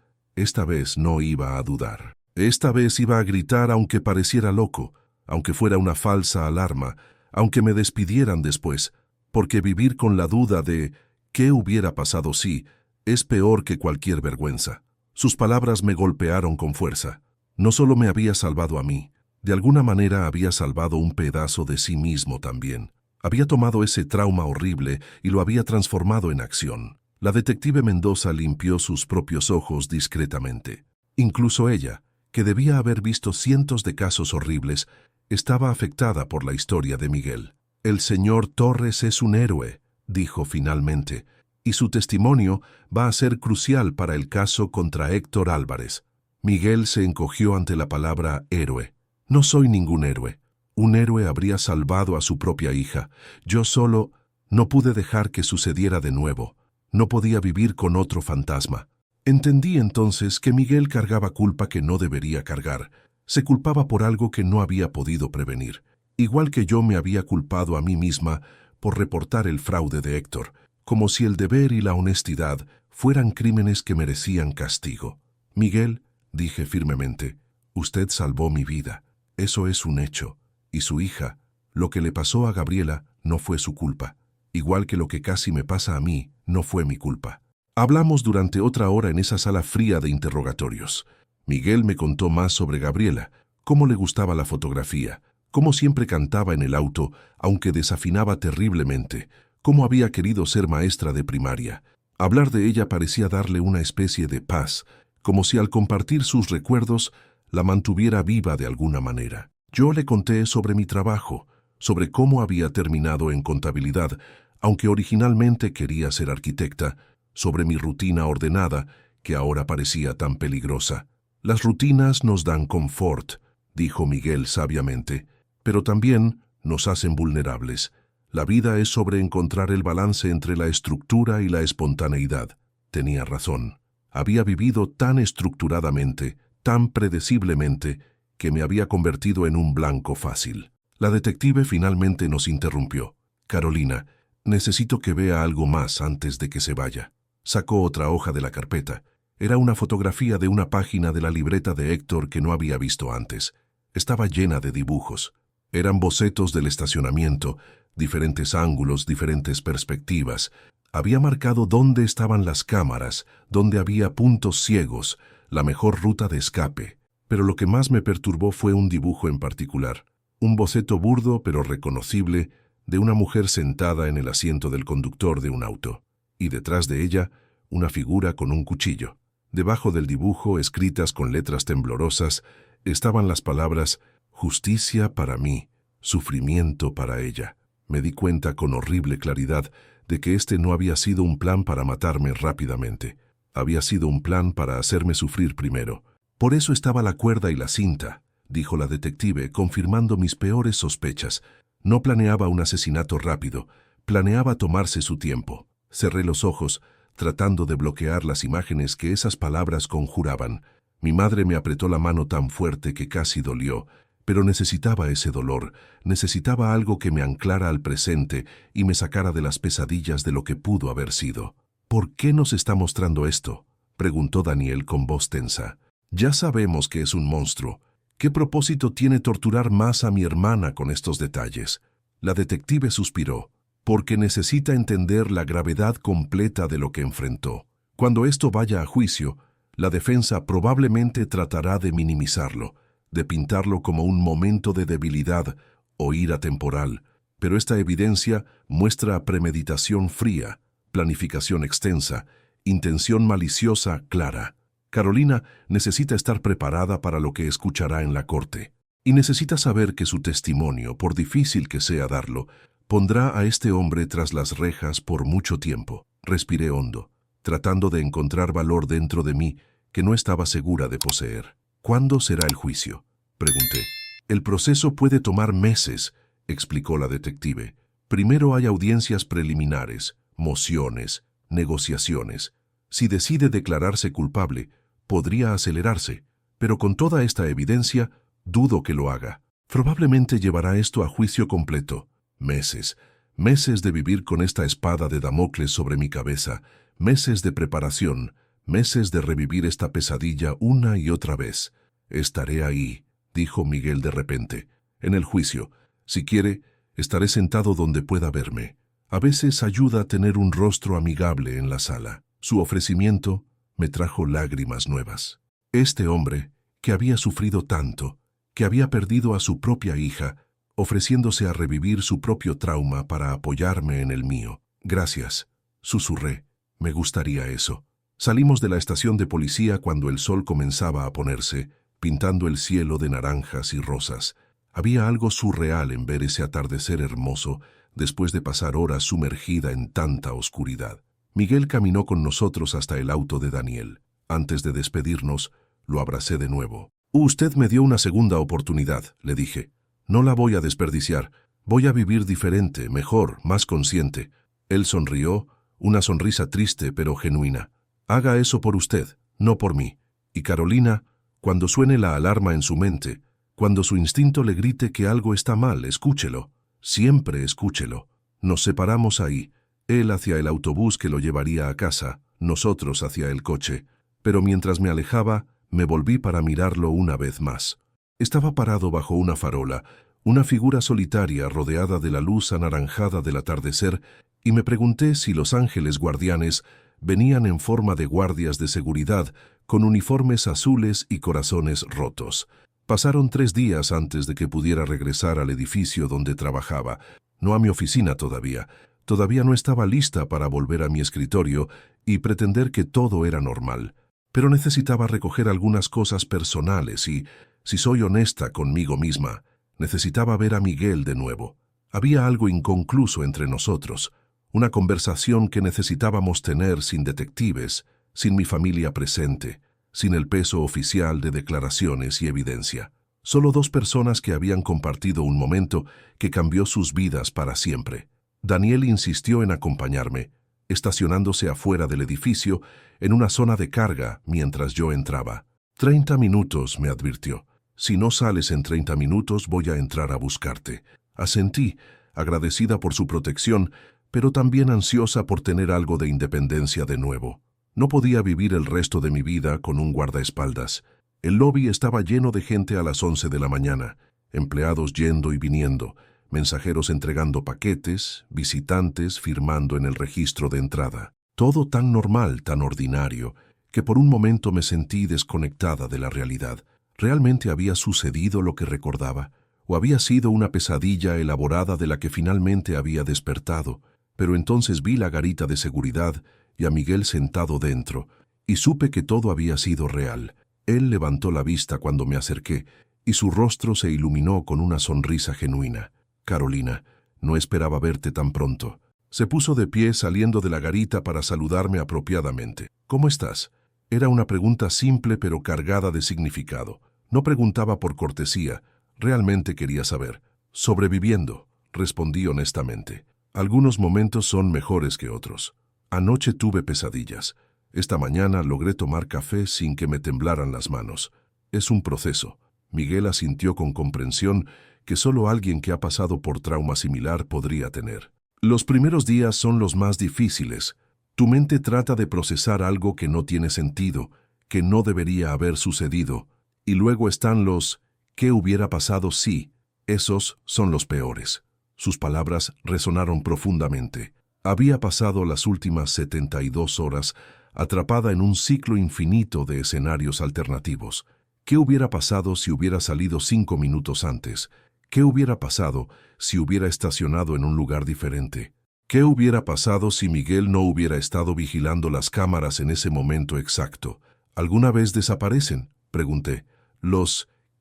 no iba a dudar. Esta vez iba a gritar aunque pareciera loco, aunque fuera una falsa alarma, aunque me despidieran después, porque vivir con la duda de ¿qué hubiera pasado si? Es peor que cualquier vergüenza. Sus palabras me golpearon con fuerza. No solo me había salvado a mí, de alguna manera había salvado un pedazo de sí mismo también. Había tomado ese trauma horrible y lo había transformado en acción. La detective Mendoza limpió sus propios ojos discretamente. Incluso ella, que debía haber visto cientos de casos horribles, estaba afectada por la historia de Miguel. «El señor Torres es un héroe», dijo finalmente, «y su testimonio va a ser crucial para el caso contra Héctor Álvarez». Miguel se encogió ante la palabra héroe. «No soy ningún héroe. Un héroe habría salvado a su propia hija. Yo solo no pude dejar que sucediera de nuevo. No podía vivir con otro fantasma». Entendí entonces que Miguel cargaba culpa que no debería cargar. Se culpaba por algo que no había podido prevenir. Igual que yo me había culpado a mí misma por reportar el fraude de Héctor, como si el deber y la honestidad fueran crímenes que merecían castigo. «Miguel», dije firmemente, «usted salvó mi vida. Eso es un hecho. Y su hija, lo que le pasó a Gabriela no fue su culpa. Igual que lo que casi me pasa a mí, no fue mi culpa». Hablamos durante otra hora en esa sala fría de interrogatorios. Miguel me contó más sobre Gabriela, cómo le gustaba la fotografía, cómo siempre cantaba en el auto, aunque desafinaba terriblemente, cómo había querido ser maestra de primaria. Hablar de ella parecía darle una especie de paz, como si al compartir sus recuerdos la mantuviera viva de alguna manera. Yo le conté sobre mi trabajo, sobre cómo había terminado en contabilidad, aunque originalmente quería ser arquitecta, sobre mi rutina ordenada, que ahora parecía tan peligrosa. «Las rutinas nos dan confort», dijo Miguel sabiamente, «pero también nos hacen vulnerables. La vida es sobre encontrar el balance entre la estructura y la espontaneidad». Tenía razón. Había vivido tan estructuradamente, tan predeciblemente, que me había convertido en un blanco fácil. La detective finalmente nos interrumpió. «Carolina, necesito que vea algo más antes de que se vaya». Sacó otra hoja de la carpeta. Era una fotografía de una página de la libreta de Héctor que no había visto antes. Estaba llena de dibujos. Eran bocetos del estacionamiento, diferentes ángulos, diferentes perspectivas. Había marcado dónde estaban las cámaras, dónde había puntos ciegos, la mejor ruta de escape. Pero lo que más me perturbó fue un dibujo en particular. Un boceto burdo pero reconocible de una mujer sentada en el asiento del conductor de un auto. Y detrás de ella, una figura con un cuchillo. Debajo del dibujo, escritas con letras temblorosas, estaban las palabras «Justicia para mí, sufrimiento para ella». Me di cuenta con horrible claridad de que este no había sido un plan para matarme rápidamente. Había sido un plan para hacerme sufrir primero. «Por eso estaba la cuerda y la cinta», dijo la detective, confirmando mis peores sospechas. No planeaba un asesinato rápido, planeaba tomarse su tiempo. Cerré los ojos, tratando de bloquear las imágenes que esas palabras conjuraban. Mi madre me apretó la mano tan fuerte que casi dolió, pero necesitaba ese dolor, necesitaba algo que me anclara al presente y me sacara de las pesadillas de lo que pudo haber sido. «¿Por qué nos está mostrando esto?», preguntó Daniel con voz tensa. «Ya sabemos que es un monstruo. ¿Qué propósito tiene torturar más a mi hermana con estos detalles?». La detective suspiró. «Porque necesita entender la gravedad completa de lo que enfrentó. Cuando esto vaya a juicio, la defensa probablemente tratará de minimizarlo, de pintarlo como un momento de debilidad o ira temporal, pero esta evidencia muestra premeditación fría, planificación extensa, intención maliciosa clara. Carolina necesita estar preparada para lo que escuchará en la corte. Y necesita saber que su testimonio, por difícil que sea darlo, pondrá a este hombre tras las rejas por mucho tiempo. Respiré hondo, tratando de encontrar valor dentro de mí que no estaba segura de poseer. ¿Cuándo será el juicio?, pregunté. El proceso puede tomar meses, explicó la detective. Primero hay audiencias preliminares, mociones, negociaciones. Si decide declararse culpable, podría acelerarse, pero con toda esta evidencia, dudo que lo haga. Probablemente llevará esto a juicio completo. Meses, meses de vivir con esta espada de Damocles sobre mi cabeza, meses de preparación, meses de revivir esta pesadilla una y otra vez. Estaré ahí, dijo Miguel de repente, en el juicio. Si quiere, estaré sentado donde pueda verme. A veces ayuda a tener un rostro amigable en la sala. Su ofrecimiento me trajo lágrimas nuevas. Este hombre, que había sufrido tanto, que había perdido a su propia hija, ofreciéndose a revivir su propio trauma para apoyarme en el mío. Gracias, susurré. Me gustaría eso. Salimos de la estación de policía cuando el sol comenzaba a ponerse, pintando el cielo de naranjas y rosas. Había algo surreal en ver ese atardecer hermoso después de pasar horas sumergida en tanta oscuridad. Miguel caminó con nosotros hasta el auto de Daniel. Antes de despedirnos, lo abracé de nuevo. Usted me dio una segunda oportunidad, le dije. No la voy a desperdiciar. Voy a vivir diferente, mejor, más consciente. Él sonrió, una sonrisa triste pero genuina. Haga eso por usted, no por mí. Y Carolina, cuando suene la alarma en su mente, cuando su instinto le grite que algo está mal, escúchelo. Siempre escúchelo. Nos separamos ahí. Él hacia el autobús que lo llevaría a casa, nosotros hacia el coche. Pero mientras me alejaba, me volví para mirarlo una vez más. Estaba parado bajo una farola, una figura solitaria rodeada de la luz anaranjada del atardecer, y me pregunté si los ángeles guardianes venían en forma de guardias de seguridad, con uniformes azules y corazones rotos. Pasaron 3 días antes de que pudiera regresar al edificio donde trabajaba, no a mi oficina todavía. Todavía no estaba lista para volver a mi escritorio y pretender que todo era normal. Pero necesitaba recoger algunas cosas personales y, si soy honesta conmigo misma, necesitaba ver a Miguel de nuevo. Había algo inconcluso entre nosotros, una conversación que necesitábamos tener sin detectives, sin mi familia presente, sin el peso oficial de declaraciones y evidencia. Solo 2 personas que habían compartido un momento que cambió sus vidas para siempre. Daniel insistió en acompañarme, estacionándose afuera del edificio en una zona de carga mientras yo entraba. 30 minutos, me advirtió. Si no sales en 30 minutos voy a entrar a buscarte. Asentí, agradecida por su protección, pero también ansiosa por tener algo de independencia de nuevo. No podía vivir el resto de mi vida con un guardaespaldas. El lobby estaba lleno de gente a las 11 de la mañana, empleados yendo y viniendo, mensajeros entregando paquetes, visitantes firmando en el registro de entrada. Todo tan normal, tan ordinario, que por un momento me sentí desconectada de la realidad. ¿Realmente había sucedido lo que recordaba? ¿O había sido una pesadilla elaborada de la que finalmente había despertado? Pero entonces vi la garita de seguridad y a Miguel sentado dentro, y supe que todo había sido real. Él levantó la vista cuando me acerqué, y su rostro se iluminó con una sonrisa genuina. Carolina, no esperaba verte tan pronto. Se puso de pie saliendo de la garita para saludarme apropiadamente. ¿Cómo estás? Era una pregunta simple pero cargada de significado. No preguntaba por cortesía, realmente quería saber. Sobreviviendo, respondí honestamente. Algunos momentos son mejores que otros. Anoche tuve pesadillas. Esta mañana logré tomar café sin que me temblaran las manos. Es un proceso. Miguel asintió con comprensión que solo alguien que ha pasado por trauma similar podría tener. Los primeros días son los más difíciles. Tu mente trata de procesar algo que no tiene sentido, que no debería haber sucedido, y luego están los ¿qué hubiera pasado si? Esos son los peores. Sus palabras resonaron profundamente. Había pasado las últimas 72 horas atrapada en un ciclo infinito de escenarios alternativos. ¿Qué hubiera pasado si hubiera salido 5 minutos antes? ¿Qué hubiera pasado si hubiera estacionado en un lugar diferente? ¿Qué hubiera pasado si Miguel no hubiera estado vigilando las cámaras en ese momento exacto? ¿Alguna vez desaparecen?, pregunté.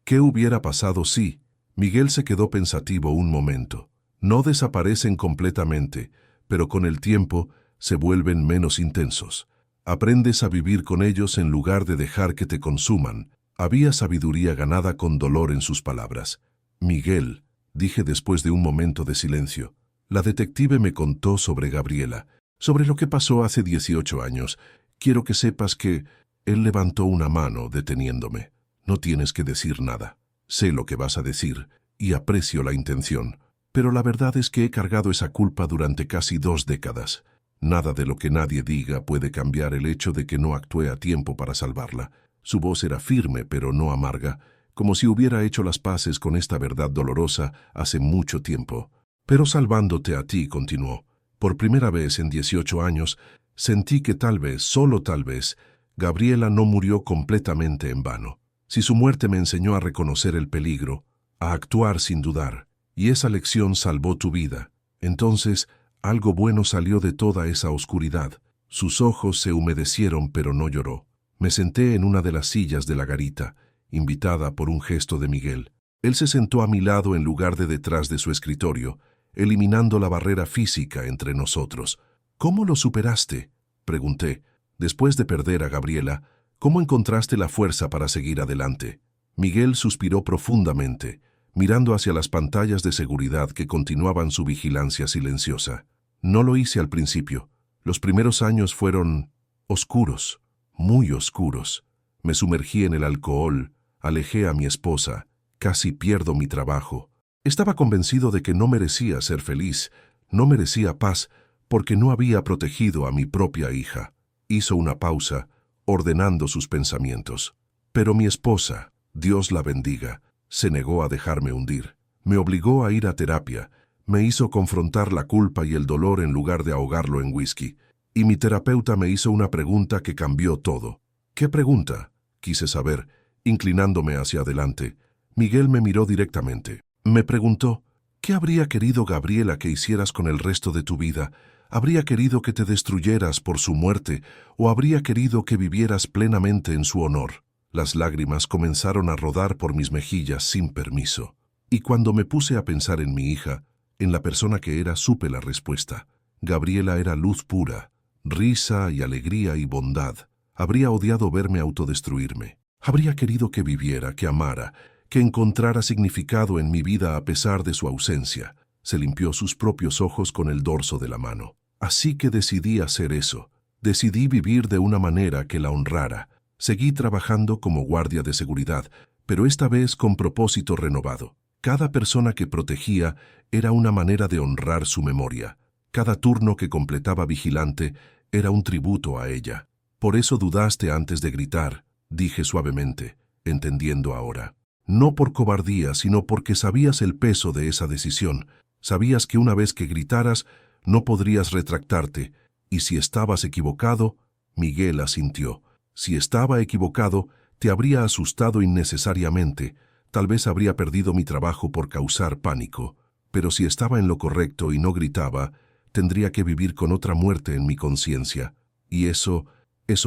¿Qué hubiera pasado si? Miguel se quedó pensativo un momento. No desaparecen completamente, pero con el tiempo se vuelven menos intensos. Aprendes a vivir con ellos en lugar de dejar que te consuman. Había sabiduría ganada con dolor en sus palabras. Miguel, dije después de un momento de silencio, la detective me contó sobre Gabriela, sobre lo que pasó hace 18 años. Quiero que sepas que... Él levantó una mano deteniéndome. No tienes que decir nada. Sé lo que vas a decir y aprecio la intención, pero la verdad es que he cargado esa culpa durante casi 2 décadas. Nada de lo que nadie diga puede cambiar el hecho de que no actué a tiempo para salvarla. Su voz era firme pero no amarga, como si hubiera hecho las paces con esta verdad dolorosa hace mucho tiempo. Pero salvándote a ti, continuó. Por primera vez en 18 años, sentí que tal vez, solo tal vez, Gabriela no murió completamente en vano. Si su muerte me enseñó a reconocer el peligro, a actuar sin dudar, y esa lección salvó tu vida, entonces algo bueno salió de toda esa oscuridad. Sus ojos se humedecieron pero no lloró. Me senté en una de las sillas de la garita, invitada por un gesto de Miguel. Él se sentó a mi lado en lugar de detrás de su escritorio, eliminando la barrera física entre nosotros. ¿Cómo lo superaste?, pregunté. Después de perder a Gabriela, ¿cómo encontraste la fuerza para seguir adelante? Miguel suspiró profundamente, mirando hacia las pantallas de seguridad que continuaban su vigilancia silenciosa. No lo hice al principio. Los primeros años fueron oscuros, muy oscuros. Me sumergí en el alcohol, alejé a mi esposa, casi pierdo mi trabajo. Estaba convencido de que no merecía ser feliz, no merecía paz, porque no había protegido a mi propia hija. Hizo una pausa, ordenando sus pensamientos. Pero mi esposa, Dios la bendiga, se negó a dejarme hundir. Me obligó a ir a terapia, me hizo confrontar la culpa y el dolor en lugar de ahogarlo en whisky. Y mi terapeuta me hizo una pregunta que cambió todo. ¿Qué pregunta?, quise saber, inclinándome hacia adelante. Miguel me miró directamente. Me preguntó, ¿qué habría querido Gabriela que hicieras con el resto de tu vida? ¿Habría querido que te destruyeras por su muerte o habría querido que vivieras plenamente en su honor? Las lágrimas comenzaron a rodar por mis mejillas sin permiso. Y cuando me puse a pensar en mi hija, en la persona que era, supe la respuesta. Gabriela era luz pura, risa y alegría y bondad. Habría odiado verme autodestruirme. Habría querido que viviera, que amara, que encontrara significado en mi vida a pesar de su ausencia. Se limpió sus propios ojos con el dorso de la mano. Así que decidí hacer eso. Decidí vivir de una manera que la honrara. Seguí trabajando como guardia de seguridad, pero esta vez con propósito renovado. Cada persona que protegía era una manera de honrar su memoria. Cada turno que completaba vigilante era un tributo a ella. Por eso dudaste antes de gritar, dije suavemente, entendiendo ahora. No por cobardía, sino porque sabías el peso de esa decisión. Sabías que una vez que gritaras, no podrías retractarte, y si estabas equivocado, Miguel asintió. Si estaba equivocado, te habría asustado innecesariamente, tal vez habría perdido mi trabajo por causar pánico, pero si estaba en lo correcto y no gritaba, tendría que vivir con otra muerte en mi conciencia, y eso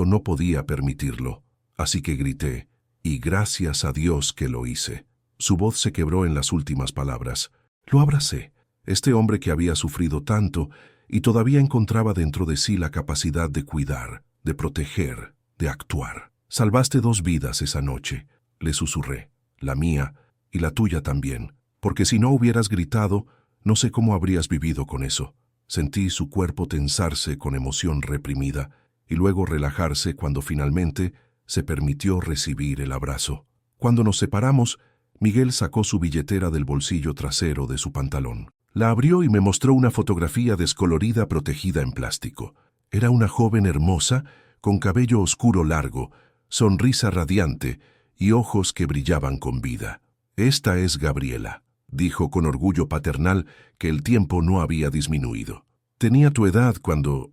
no podía permitirlo. Así que grité, y gracias a Dios que lo hice. Su voz se quebró en las últimas palabras. Lo abracé. Este hombre que había sufrido tanto y todavía encontraba dentro de sí la capacidad de cuidar, de proteger, de actuar. Salvaste 2 vidas esa noche, le susurré, la mía y la tuya también, porque si no hubieras gritado, no sé cómo habrías vivido con eso. Sentí su cuerpo tensarse con emoción reprimida y luego relajarse cuando finalmente se permitió recibir el abrazo. Cuando nos separamos, Miguel sacó su billetera del bolsillo trasero de su pantalón. La abrió y me mostró una fotografía descolorida protegida en plástico. Era una joven hermosa, con cabello oscuro largo, sonrisa radiante y ojos que brillaban con vida. Esta es Gabriela, dijo con orgullo paternal que el tiempo no había disminuido. Tenía tu edad cuando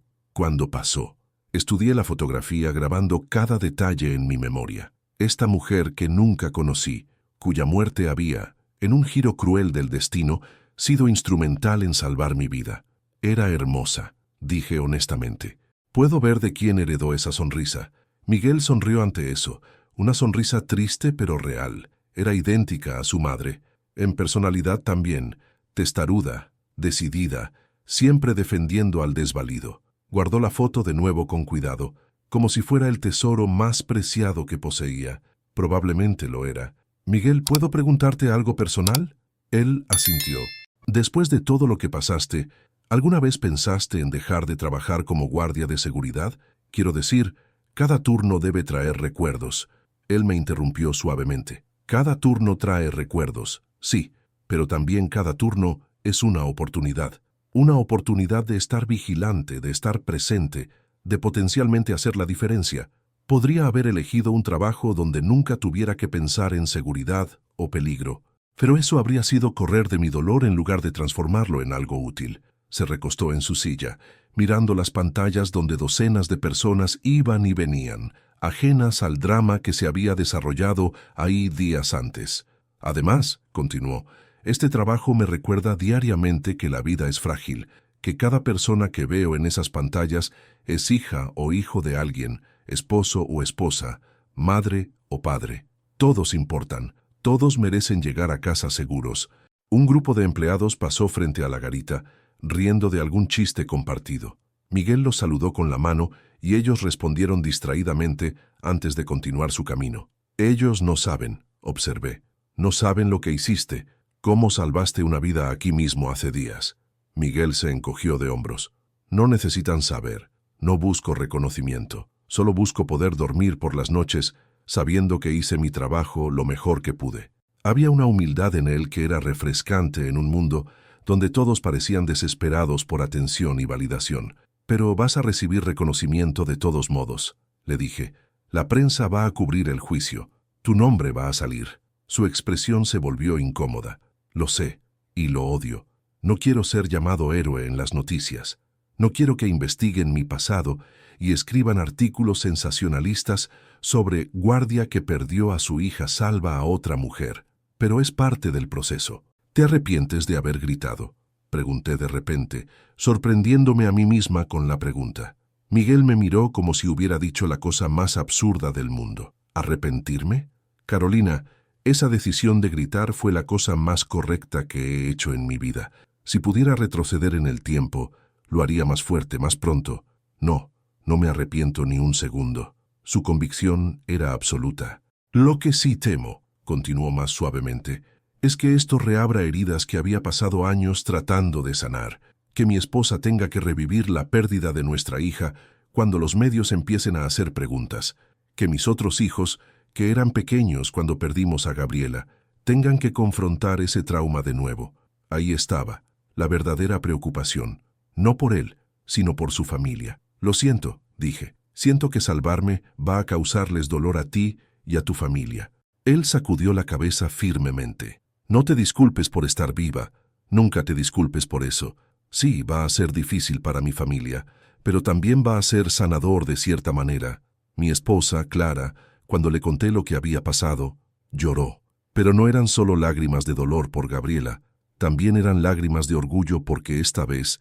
pasó. Estudié la fotografía grabando cada detalle en mi memoria. Esta mujer que nunca conocí, cuya muerte había, en un giro cruel del destino, sido instrumental en salvar mi vida. Era hermosa, dije honestamente. Puedo ver de quién heredó esa sonrisa. Miguel sonrió ante eso, una sonrisa triste pero real. Era idéntica a su madre. En personalidad también, testaruda, decidida, siempre defendiendo al desvalido. Guardó la foto de nuevo con cuidado, como si fuera el tesoro más preciado que poseía. Probablemente lo era. «Miguel, ¿puedo preguntarte algo personal?» Él asintió. «Después de todo lo que pasaste, ¿alguna vez pensaste en dejar de trabajar como guardia de seguridad? Quiero decir, cada turno debe traer recuerdos». Él me interrumpió suavemente. «Cada turno trae recuerdos, sí, pero también cada turno es una oportunidad. Una oportunidad de estar vigilante, de estar presente, de potencialmente hacer la diferencia. Podría haber elegido un trabajo donde nunca tuviera que pensar en seguridad o peligro, pero eso habría sido correr de mi dolor en lugar de transformarlo en algo útil». Se recostó en su silla, mirando las pantallas donde docenas de personas iban y venían, ajenas al drama que se había desarrollado ahí días antes. «Además», continuó, «este trabajo me recuerda diariamente que la vida es frágil, que cada persona que veo en esas pantallas es hija o hijo de alguien, esposo o esposa, madre o padre. Todos importan, todos merecen llegar a casa seguros». Un grupo de empleados pasó frente a la garita, riendo de algún chiste compartido. Miguel los saludó con la mano y ellos respondieron distraídamente antes de continuar su camino. «Ellos no saben», observé. «No saben lo que hiciste, cómo salvaste una vida aquí mismo hace días». Miguel se encogió de hombros. «No necesitan saber. No busco reconocimiento. Solo busco poder dormir por las noches sabiendo que hice mi trabajo lo mejor que pude». Había una humildad en él que era refrescante en un mundo donde todos parecían desesperados por atención y validación. «Pero vas a recibir reconocimiento de todos modos», le dije. «La prensa va a cubrir el juicio. Tu nombre va a salir». Su expresión se volvió incómoda. «Lo sé, y lo odio. No quiero ser llamado héroe en las noticias. No quiero que investiguen mi pasado y escriban artículos sensacionalistas sobre guardia que perdió a su hija salva a otra mujer. Pero es parte del proceso». «¿Te arrepientes de haber gritado?», pregunté de repente, sorprendiéndome a mí misma con la pregunta. Miguel me miró como si hubiera dicho la cosa más absurda del mundo. «¿Arrepentirme? Carolina, esa decisión de gritar fue la cosa más correcta que he hecho en mi vida. Si pudiera retroceder en el tiempo, lo haría más fuerte, más pronto. No, no me arrepiento ni un segundo». Su convicción era absoluta. «Lo que sí temo», continuó más suavemente, «es que esto reabra heridas que había pasado años tratando de sanar, que mi esposa tenga que revivir la pérdida de nuestra hija cuando los medios empiecen a hacer preguntas, que mis otros hijos, que eran pequeños cuando perdimos a Gabriela, tengan que confrontar ese trauma de nuevo». Ahí estaba, la verdadera preocupación, no por él, sino por su familia. «Lo siento», dije, «siento que salvarme va a causarles dolor a ti y a tu familia». Él sacudió la cabeza firmemente. «No te disculpes por estar viva, nunca te disculpes por eso. Sí, va a ser difícil para mi familia, pero también va a ser sanador de cierta manera». Mi esposa, Clara, cuando le conté lo que había pasado, lloró. Pero no eran solo lágrimas de dolor por Gabriela, también eran lágrimas de orgullo porque esta vez,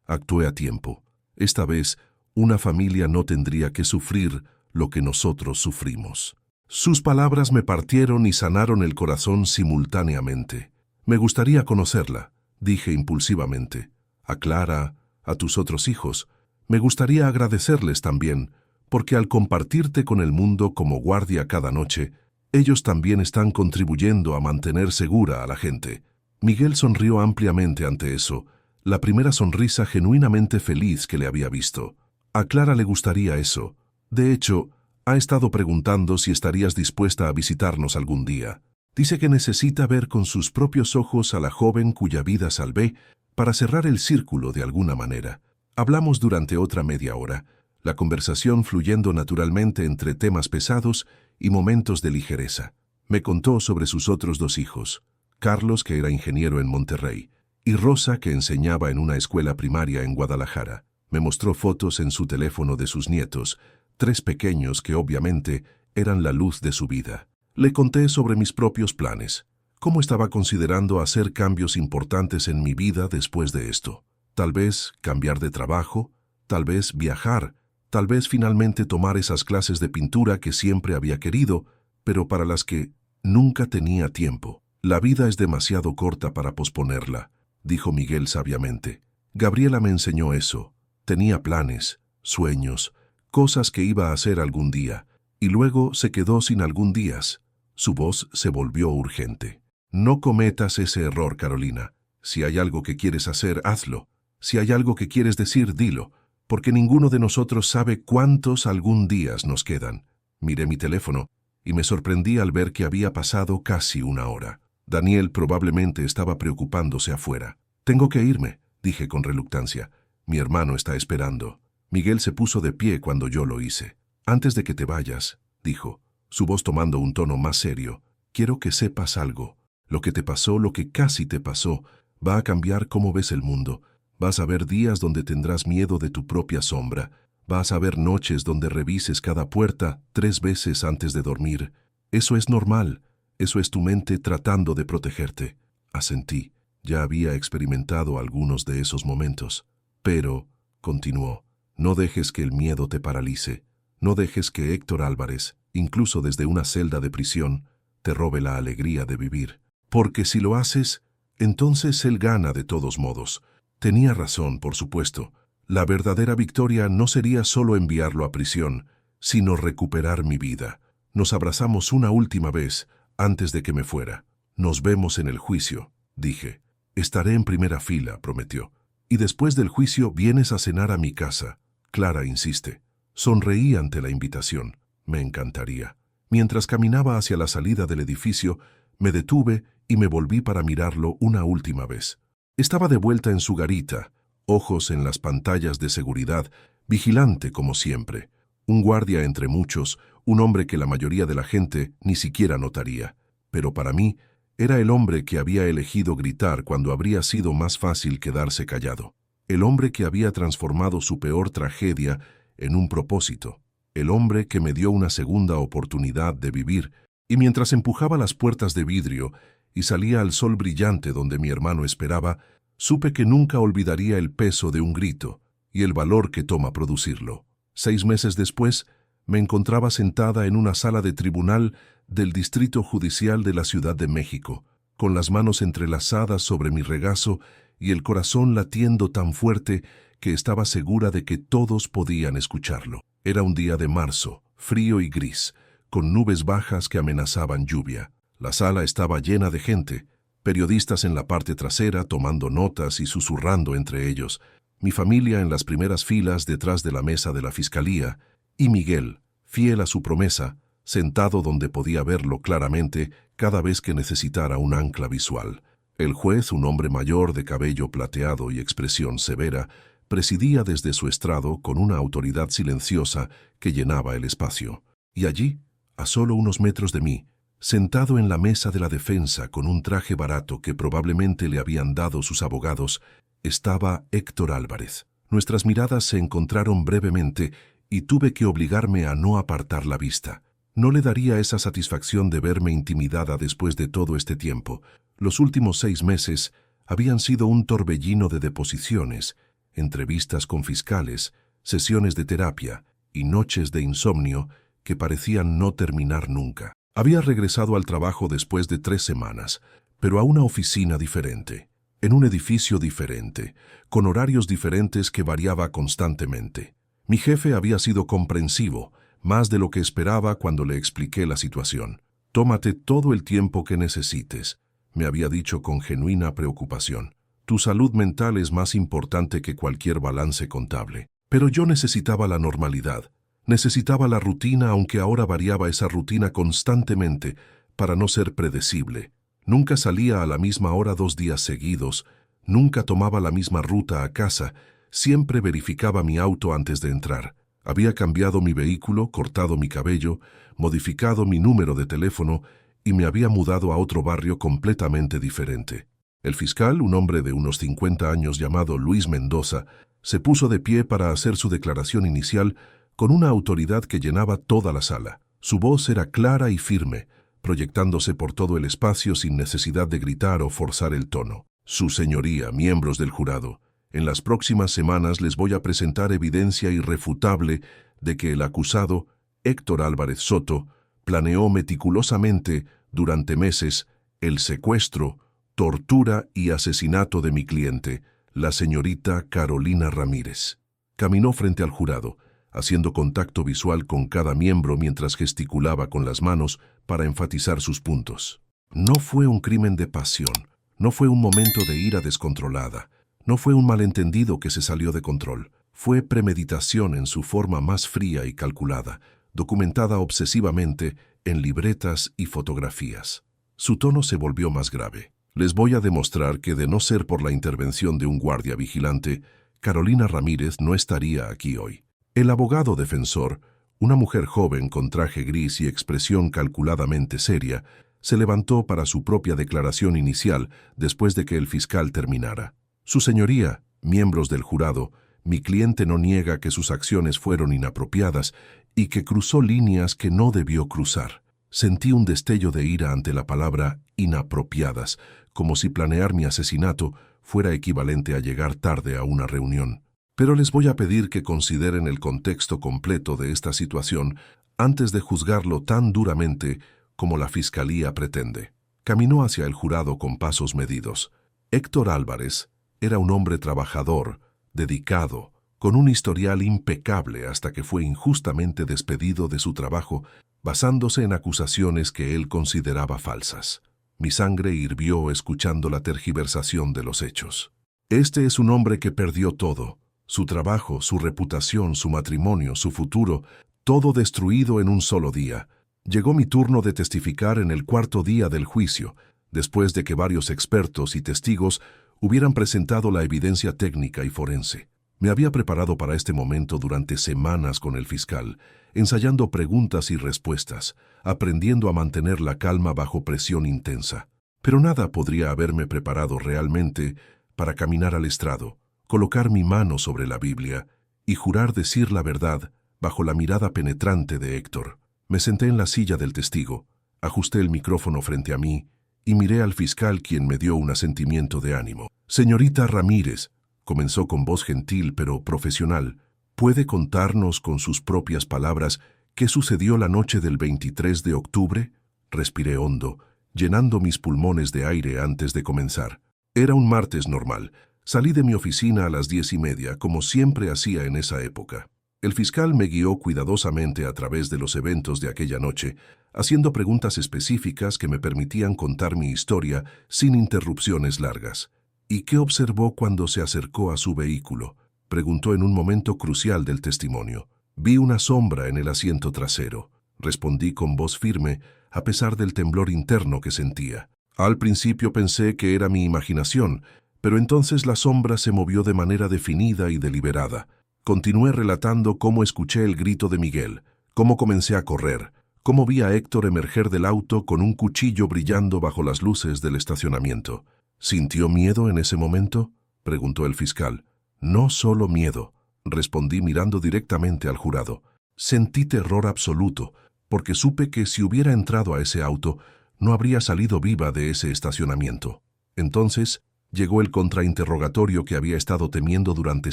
actué a tiempo. Esta vez, una familia no tendría que sufrir lo que nosotros sufrimos. Sus palabras me partieron y sanaron el corazón simultáneamente. «Me gustaría conocerla», dije impulsivamente. «A Clara, a tus otros hijos. Me gustaría agradecerles también, porque al compartirte con el mundo como guardia cada noche, ellos también están contribuyendo a mantener segura a la gente». Miguel sonrió ampliamente ante eso, la primera sonrisa genuinamente feliz que le había visto. «A Clara le gustaría eso. De hecho, ha estado preguntando si estarías dispuesta a visitarnos algún día. Dice que necesita ver con sus propios ojos a la joven cuya vida salvé para cerrar el círculo de alguna manera». Hablamos durante otra media hora, la conversación fluyendo naturalmente entre temas pesados y momentos de ligereza. Me contó sobre sus otros dos hijos, Carlos, que era ingeniero en Monterrey, y Rosa, que enseñaba en una escuela primaria en Guadalajara. Me mostró fotos en su teléfono de sus nietos, 3 pequeños que obviamente eran la luz de su vida. Le conté sobre mis propios planes, cómo estaba considerando hacer cambios importantes en mi vida después de esto. Tal vez cambiar de trabajo, tal vez viajar, Tal vez finalmente tomar esas clases de pintura que siempre había querido, pero para las que nunca tenía tiempo. La vida es demasiado corta para posponerla, dijo Miguel sabiamente. Gabriela me enseñó eso. Tenía planes, sueños, cosas que iba a hacer algún día, y luego se quedó sin algún días. Su voz se volvió urgente. No cometas ese error, Carolina. Si hay algo que quieres hacer, hazlo. Si hay algo que quieres decir, dilo, porque ninguno de nosotros sabe cuántos algún días nos quedan. Miré mi teléfono y me sorprendí al ver que había pasado casi una hora. Daniel probablemente estaba preocupándose afuera. Tengo que irme, dije con reluctancia. Mi hermano está esperando. Miguel se puso de pie cuando yo lo hice. Antes de que te vayas, dijo, su voz tomando un tono más serio, quiero que sepas algo. Lo que te pasó, lo que casi te pasó, va a cambiar cómo ves el mundo. Vas a ver días donde tendrás miedo de tu propia sombra. Vas a ver noches donde revises cada puerta 3 veces antes de dormir. Eso es normal. Eso es tu mente tratando de protegerte. Asentí. Ya había experimentado algunos de esos momentos. Pero, continuó, no dejes que el miedo te paralice. No dejes que Héctor Álvarez, incluso desde una celda de prisión, te robe la alegría de vivir. Porque si lo haces, entonces él gana de todos modos. Tenía razón, por supuesto. La verdadera victoria no sería solo enviarlo a prisión, sino recuperar mi vida. Nos abrazamos una última vez antes de que me fuera. Nos vemos en el juicio, dije. Estaré en primera fila, prometió. Y después del juicio vienes a cenar a mi casa. Clara insiste. Sonreí ante la invitación. Me encantaría. Mientras caminaba hacia la salida del edificio, me detuve y me volví para mirarlo una última vez. Estaba de vuelta en su garita, ojos en las pantallas de seguridad, vigilante como siempre. Un guardia entre muchos, un hombre que la mayoría de la gente ni siquiera notaría. Pero para mí, era el hombre que había elegido gritar cuando habría sido más fácil quedarse callado. El hombre que había transformado su peor tragedia en un propósito. El hombre que me dio una segunda oportunidad de vivir. Y mientras empujaba las puertas de vidrio y salía al sol brillante donde mi hermano esperaba, supe que nunca olvidaría el peso de un grito y el valor que toma producirlo. 6 meses después, me encontraba sentada en una sala de tribunal del Distrito Judicial de la Ciudad de México, con las manos entrelazadas sobre mi regazo y el corazón latiendo tan fuerte que estaba segura de que todos podían escucharlo. Era un día de marzo, frío y gris, con nubes bajas que amenazaban lluvia. La sala estaba llena de gente, periodistas en la parte trasera tomando notas y susurrando entre ellos, mi familia en las primeras filas detrás de la mesa de la fiscalía, y Miguel, fiel a su promesa, sentado donde podía verlo claramente cada vez que necesitara un ancla visual. El juez, un hombre mayor de cabello plateado y expresión severa, presidía desde su estrado con una autoridad silenciosa que llenaba el espacio. Y allí, a solo unos metros de mí, sentado en la mesa de la defensa con un traje barato que probablemente le habían dado sus abogados, estaba Héctor Álvarez. Nuestras miradas se encontraron brevemente y tuve que obligarme a no apartar la vista. No le daría esa satisfacción de verme intimidada después de todo este tiempo. Los últimos 6 meses habían sido un torbellino de deposiciones, entrevistas con fiscales, sesiones de terapia y noches de insomnio que parecían no terminar nunca. Había regresado al trabajo después de 3 semanas, pero a una oficina diferente, en un edificio diferente, con horarios diferentes que variaba constantemente. Mi jefe había sido comprensivo, más de lo que esperaba cuando le expliqué la situación. «Tómate todo el tiempo que necesites», me había dicho con genuina preocupación. «Tu salud mental es más importante que cualquier balance contable». Pero yo necesitaba la normalidad. Necesitaba la rutina, aunque ahora variaba esa rutina constantemente, para no ser predecible. Nunca salía a la misma hora 2 días seguidos, nunca tomaba la misma ruta a casa, siempre verificaba mi auto antes de entrar. Había cambiado mi vehículo, cortado mi cabello, modificado mi número de teléfono y me había mudado a otro barrio completamente diferente. El fiscal, un hombre de unos 50 años llamado Luis Mendoza, se puso de pie para hacer su declaración inicial con una autoridad que llenaba toda la sala. Su voz era clara y firme, proyectándose por todo el espacio sin necesidad de gritar o forzar el tono. «Su señoría, miembros del jurado, En las próximas semanas les voy a presentar evidencia irrefutable de que el acusado, Héctor Álvarez Soto, planeó meticulosamente, durante meses, el secuestro, tortura y asesinato de mi cliente, la señorita Carolina Ramírez. Caminó frente al jurado, haciendo contacto visual con cada miembro mientras gesticulaba con las manos para enfatizar sus puntos. No fue un crimen de pasión, no fue un momento de ira descontrolada, no fue un malentendido que se salió de control, fue premeditación en su forma más fría y calculada, documentada obsesivamente en libretas y fotografías. Su tono se volvió más grave. Les voy a demostrar que, de no ser por la intervención de un guardia vigilante, Carolina Ramírez no estaría aquí hoy. El abogado defensor, una mujer joven con traje gris y expresión calculadamente seria, se levantó para su propia declaración inicial después de que el fiscal terminara. Su señoría, miembros del jurado, mi cliente no niega que sus acciones fueron inapropiadas y que cruzó líneas que no debió cruzar. Sentí un destello de ira ante la palabra inapropiadas, como si planear mi asesinato fuera equivalente a llegar tarde a una reunión. Pero les voy a pedir que consideren el contexto completo de esta situación antes de juzgarlo tan duramente como la fiscalía pretende. Caminó hacia el jurado con pasos medidos. Héctor Álvarez era un hombre trabajador, dedicado, con un historial impecable hasta que fue injustamente despedido de su trabajo basándose en acusaciones que él consideraba falsas. Mi sangre hirvió escuchando la tergiversación de los hechos. Este es un hombre que perdió todo, su trabajo, su reputación, su matrimonio, su futuro, todo destruido en un solo día. Llegó mi turno de testificar en el cuarto día del juicio, después de que varios expertos y testigos hubieran presentado la evidencia técnica y forense. Me había preparado para este momento durante semanas con el fiscal, ensayando preguntas y respuestas, aprendiendo a mantener la calma bajo presión intensa. Pero nada podría haberme preparado realmente para caminar al estrado, colocar mi mano sobre la Biblia y jurar decir la verdad bajo la mirada penetrante de Héctor. Me senté en la silla del testigo, ajusté el micrófono frente a mí y miré al fiscal, quien me dio un asentimiento de ánimo. «Señorita Ramírez», comenzó con voz gentil pero profesional, ¿puede contarnos con sus propias palabras qué sucedió la noche del 23 de octubre? Respiré hondo, llenando mis pulmones de aire antes de comenzar. Era un martes normal. Salí de mi oficina a las 10:30, como siempre hacía en esa época. El fiscal me guió cuidadosamente a través de los eventos de aquella noche, haciendo preguntas específicas que me permitían contar mi historia sin interrupciones largas. ¿Y qué observó cuando se acercó a su vehículo?, preguntó en un momento crucial del testimonio. Vi una sombra en el asiento trasero, respondí con voz firme, a pesar del temblor interno que sentía. Al principio pensé que era mi imaginación, pero entonces la sombra se movió de manera definida y deliberada. Continué relatando cómo escuché el grito de Miguel, cómo comencé a correr, cómo vi a Héctor emerger del auto con un cuchillo brillando bajo las luces del estacionamiento. ¿Sintió miedo en ese momento?, preguntó el fiscal. No solo miedo, respondí mirando directamente al jurado. Sentí terror absoluto, porque supe que si hubiera entrado a ese auto, no habría salido viva de ese estacionamiento. Entonces llegó el contrainterrogatorio que había estado temiendo durante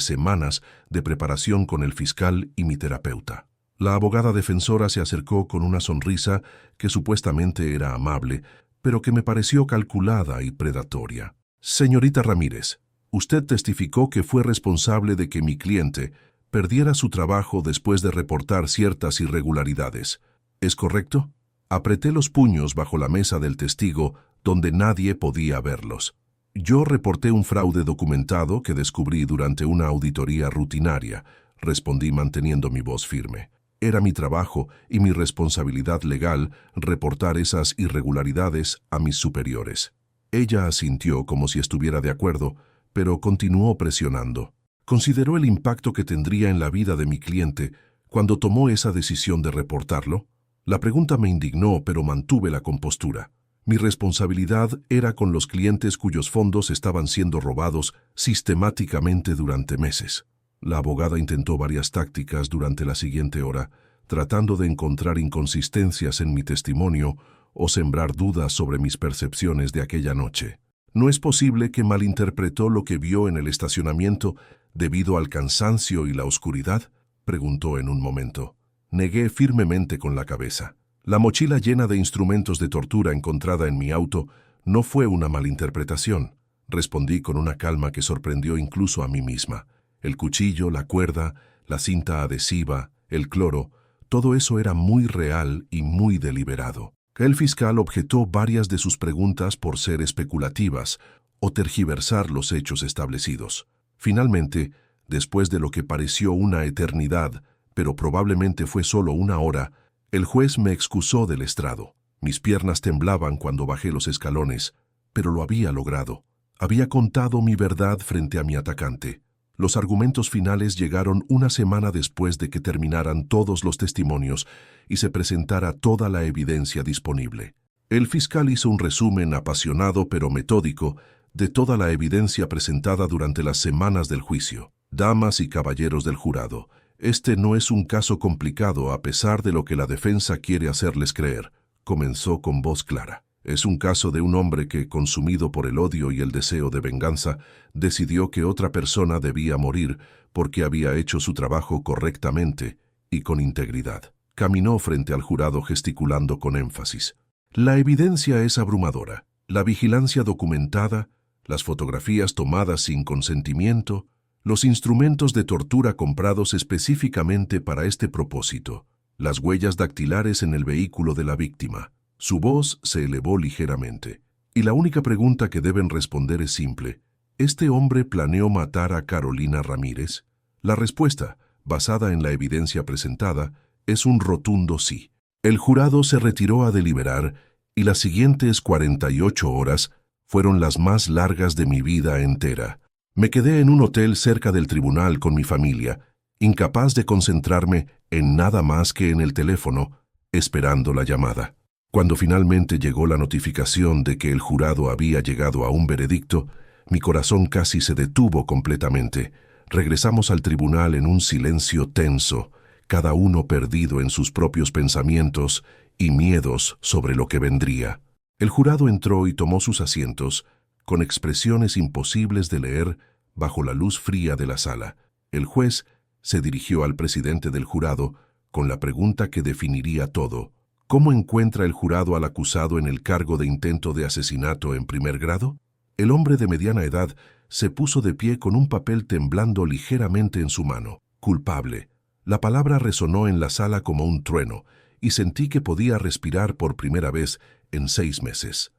semanas de preparación con el fiscal y mi terapeuta. La abogada defensora se acercó con una sonrisa que supuestamente era amable, pero que me pareció calculada y predatoria. Señorita Ramírez, usted testificó que fue responsable de que mi cliente perdiera su trabajo después de reportar ciertas irregularidades. ¿Es correcto? Apreté los puños bajo la mesa del testigo, donde nadie podía verlos. Yo reporté un fraude documentado que descubrí durante una auditoría rutinaria, respondí manteniendo mi voz firme. Era mi trabajo y mi responsabilidad legal reportar esas irregularidades a mis superiores. Ella asintió como si estuviera de acuerdo, pero continuó presionando. ¿Consideró el impacto que tendría en la vida de mi cliente cuando tomó esa decisión de reportarlo? La pregunta me indignó, pero mantuve la compostura. Mi responsabilidad era con los clientes cuyos fondos estaban siendo robados sistemáticamente durante meses. La abogada intentó varias tácticas durante la siguiente hora, tratando de encontrar inconsistencias en mi testimonio o sembrar dudas sobre mis percepciones de aquella noche. ¿No es posible que malinterpretó lo que vio en el estacionamiento debido al cansancio y la oscuridad?, preguntó en un momento. Negué firmemente con la cabeza. La mochila llena de instrumentos de tortura encontrada en mi auto no fue una malinterpretación, respondí con una calma que sorprendió incluso a mí misma. El cuchillo, la cuerda, la cinta adhesiva, el cloro, todo eso era muy real y muy deliberado. El fiscal objetó varias de sus preguntas por ser especulativas o tergiversar los hechos establecidos. Finalmente, después de lo que pareció una eternidad, pero probablemente fue solo una hora, el juez me excusó del estrado. Mis piernas temblaban cuando bajé los escalones, pero lo había logrado. Había contado mi verdad frente a mi atacante. Los argumentos finales llegaron una semana después de que terminaran todos los testimonios y se presentara toda la evidencia disponible. El fiscal hizo un resumen apasionado pero metódico de toda la evidencia presentada durante las semanas del juicio. Damas y caballeros del jurado, este no es un caso complicado a pesar de lo que la defensa quiere hacerles creer, comenzó con voz clara. Es un caso de un hombre que, consumido por el odio y el deseo de venganza, decidió que otra persona debía morir porque había hecho su trabajo correctamente y con integridad. Caminó frente al jurado gesticulando con énfasis. La evidencia es abrumadora. La vigilancia documentada, las fotografías tomadas sin consentimiento, los instrumentos de tortura comprados específicamente para este propósito, las huellas dactilares en el vehículo de la víctima. Su voz se elevó ligeramente. Y la única pregunta que deben responder es simple. ¿Este hombre planeó matar a Carolina Ramírez? La respuesta, basada en la evidencia presentada, es un rotundo sí. El jurado se retiró a deliberar y las siguientes 48 horas fueron las más largas de mi vida entera. Me quedé en un hotel cerca del tribunal con mi familia, incapaz de concentrarme en nada más que en el teléfono, esperando la llamada. Cuando finalmente llegó la notificación de que el jurado había llegado a un veredicto, mi corazón casi se detuvo completamente. Regresamos al tribunal en un silencio tenso, cada uno perdido en sus propios pensamientos y miedos sobre lo que vendría. El jurado entró y tomó sus asientos, con expresiones imposibles de leer bajo la luz fría de la sala. El juez se dirigió al presidente del jurado con la pregunta que definiría todo. ¿Cómo encuentra el jurado al acusado en el cargo de intento de asesinato en primer grado? El hombre de mediana edad se puso de pie con un papel temblando ligeramente en su mano. Culpable. La palabra resonó en la sala como un trueno, y sentí que podía respirar por primera vez en 6 meses.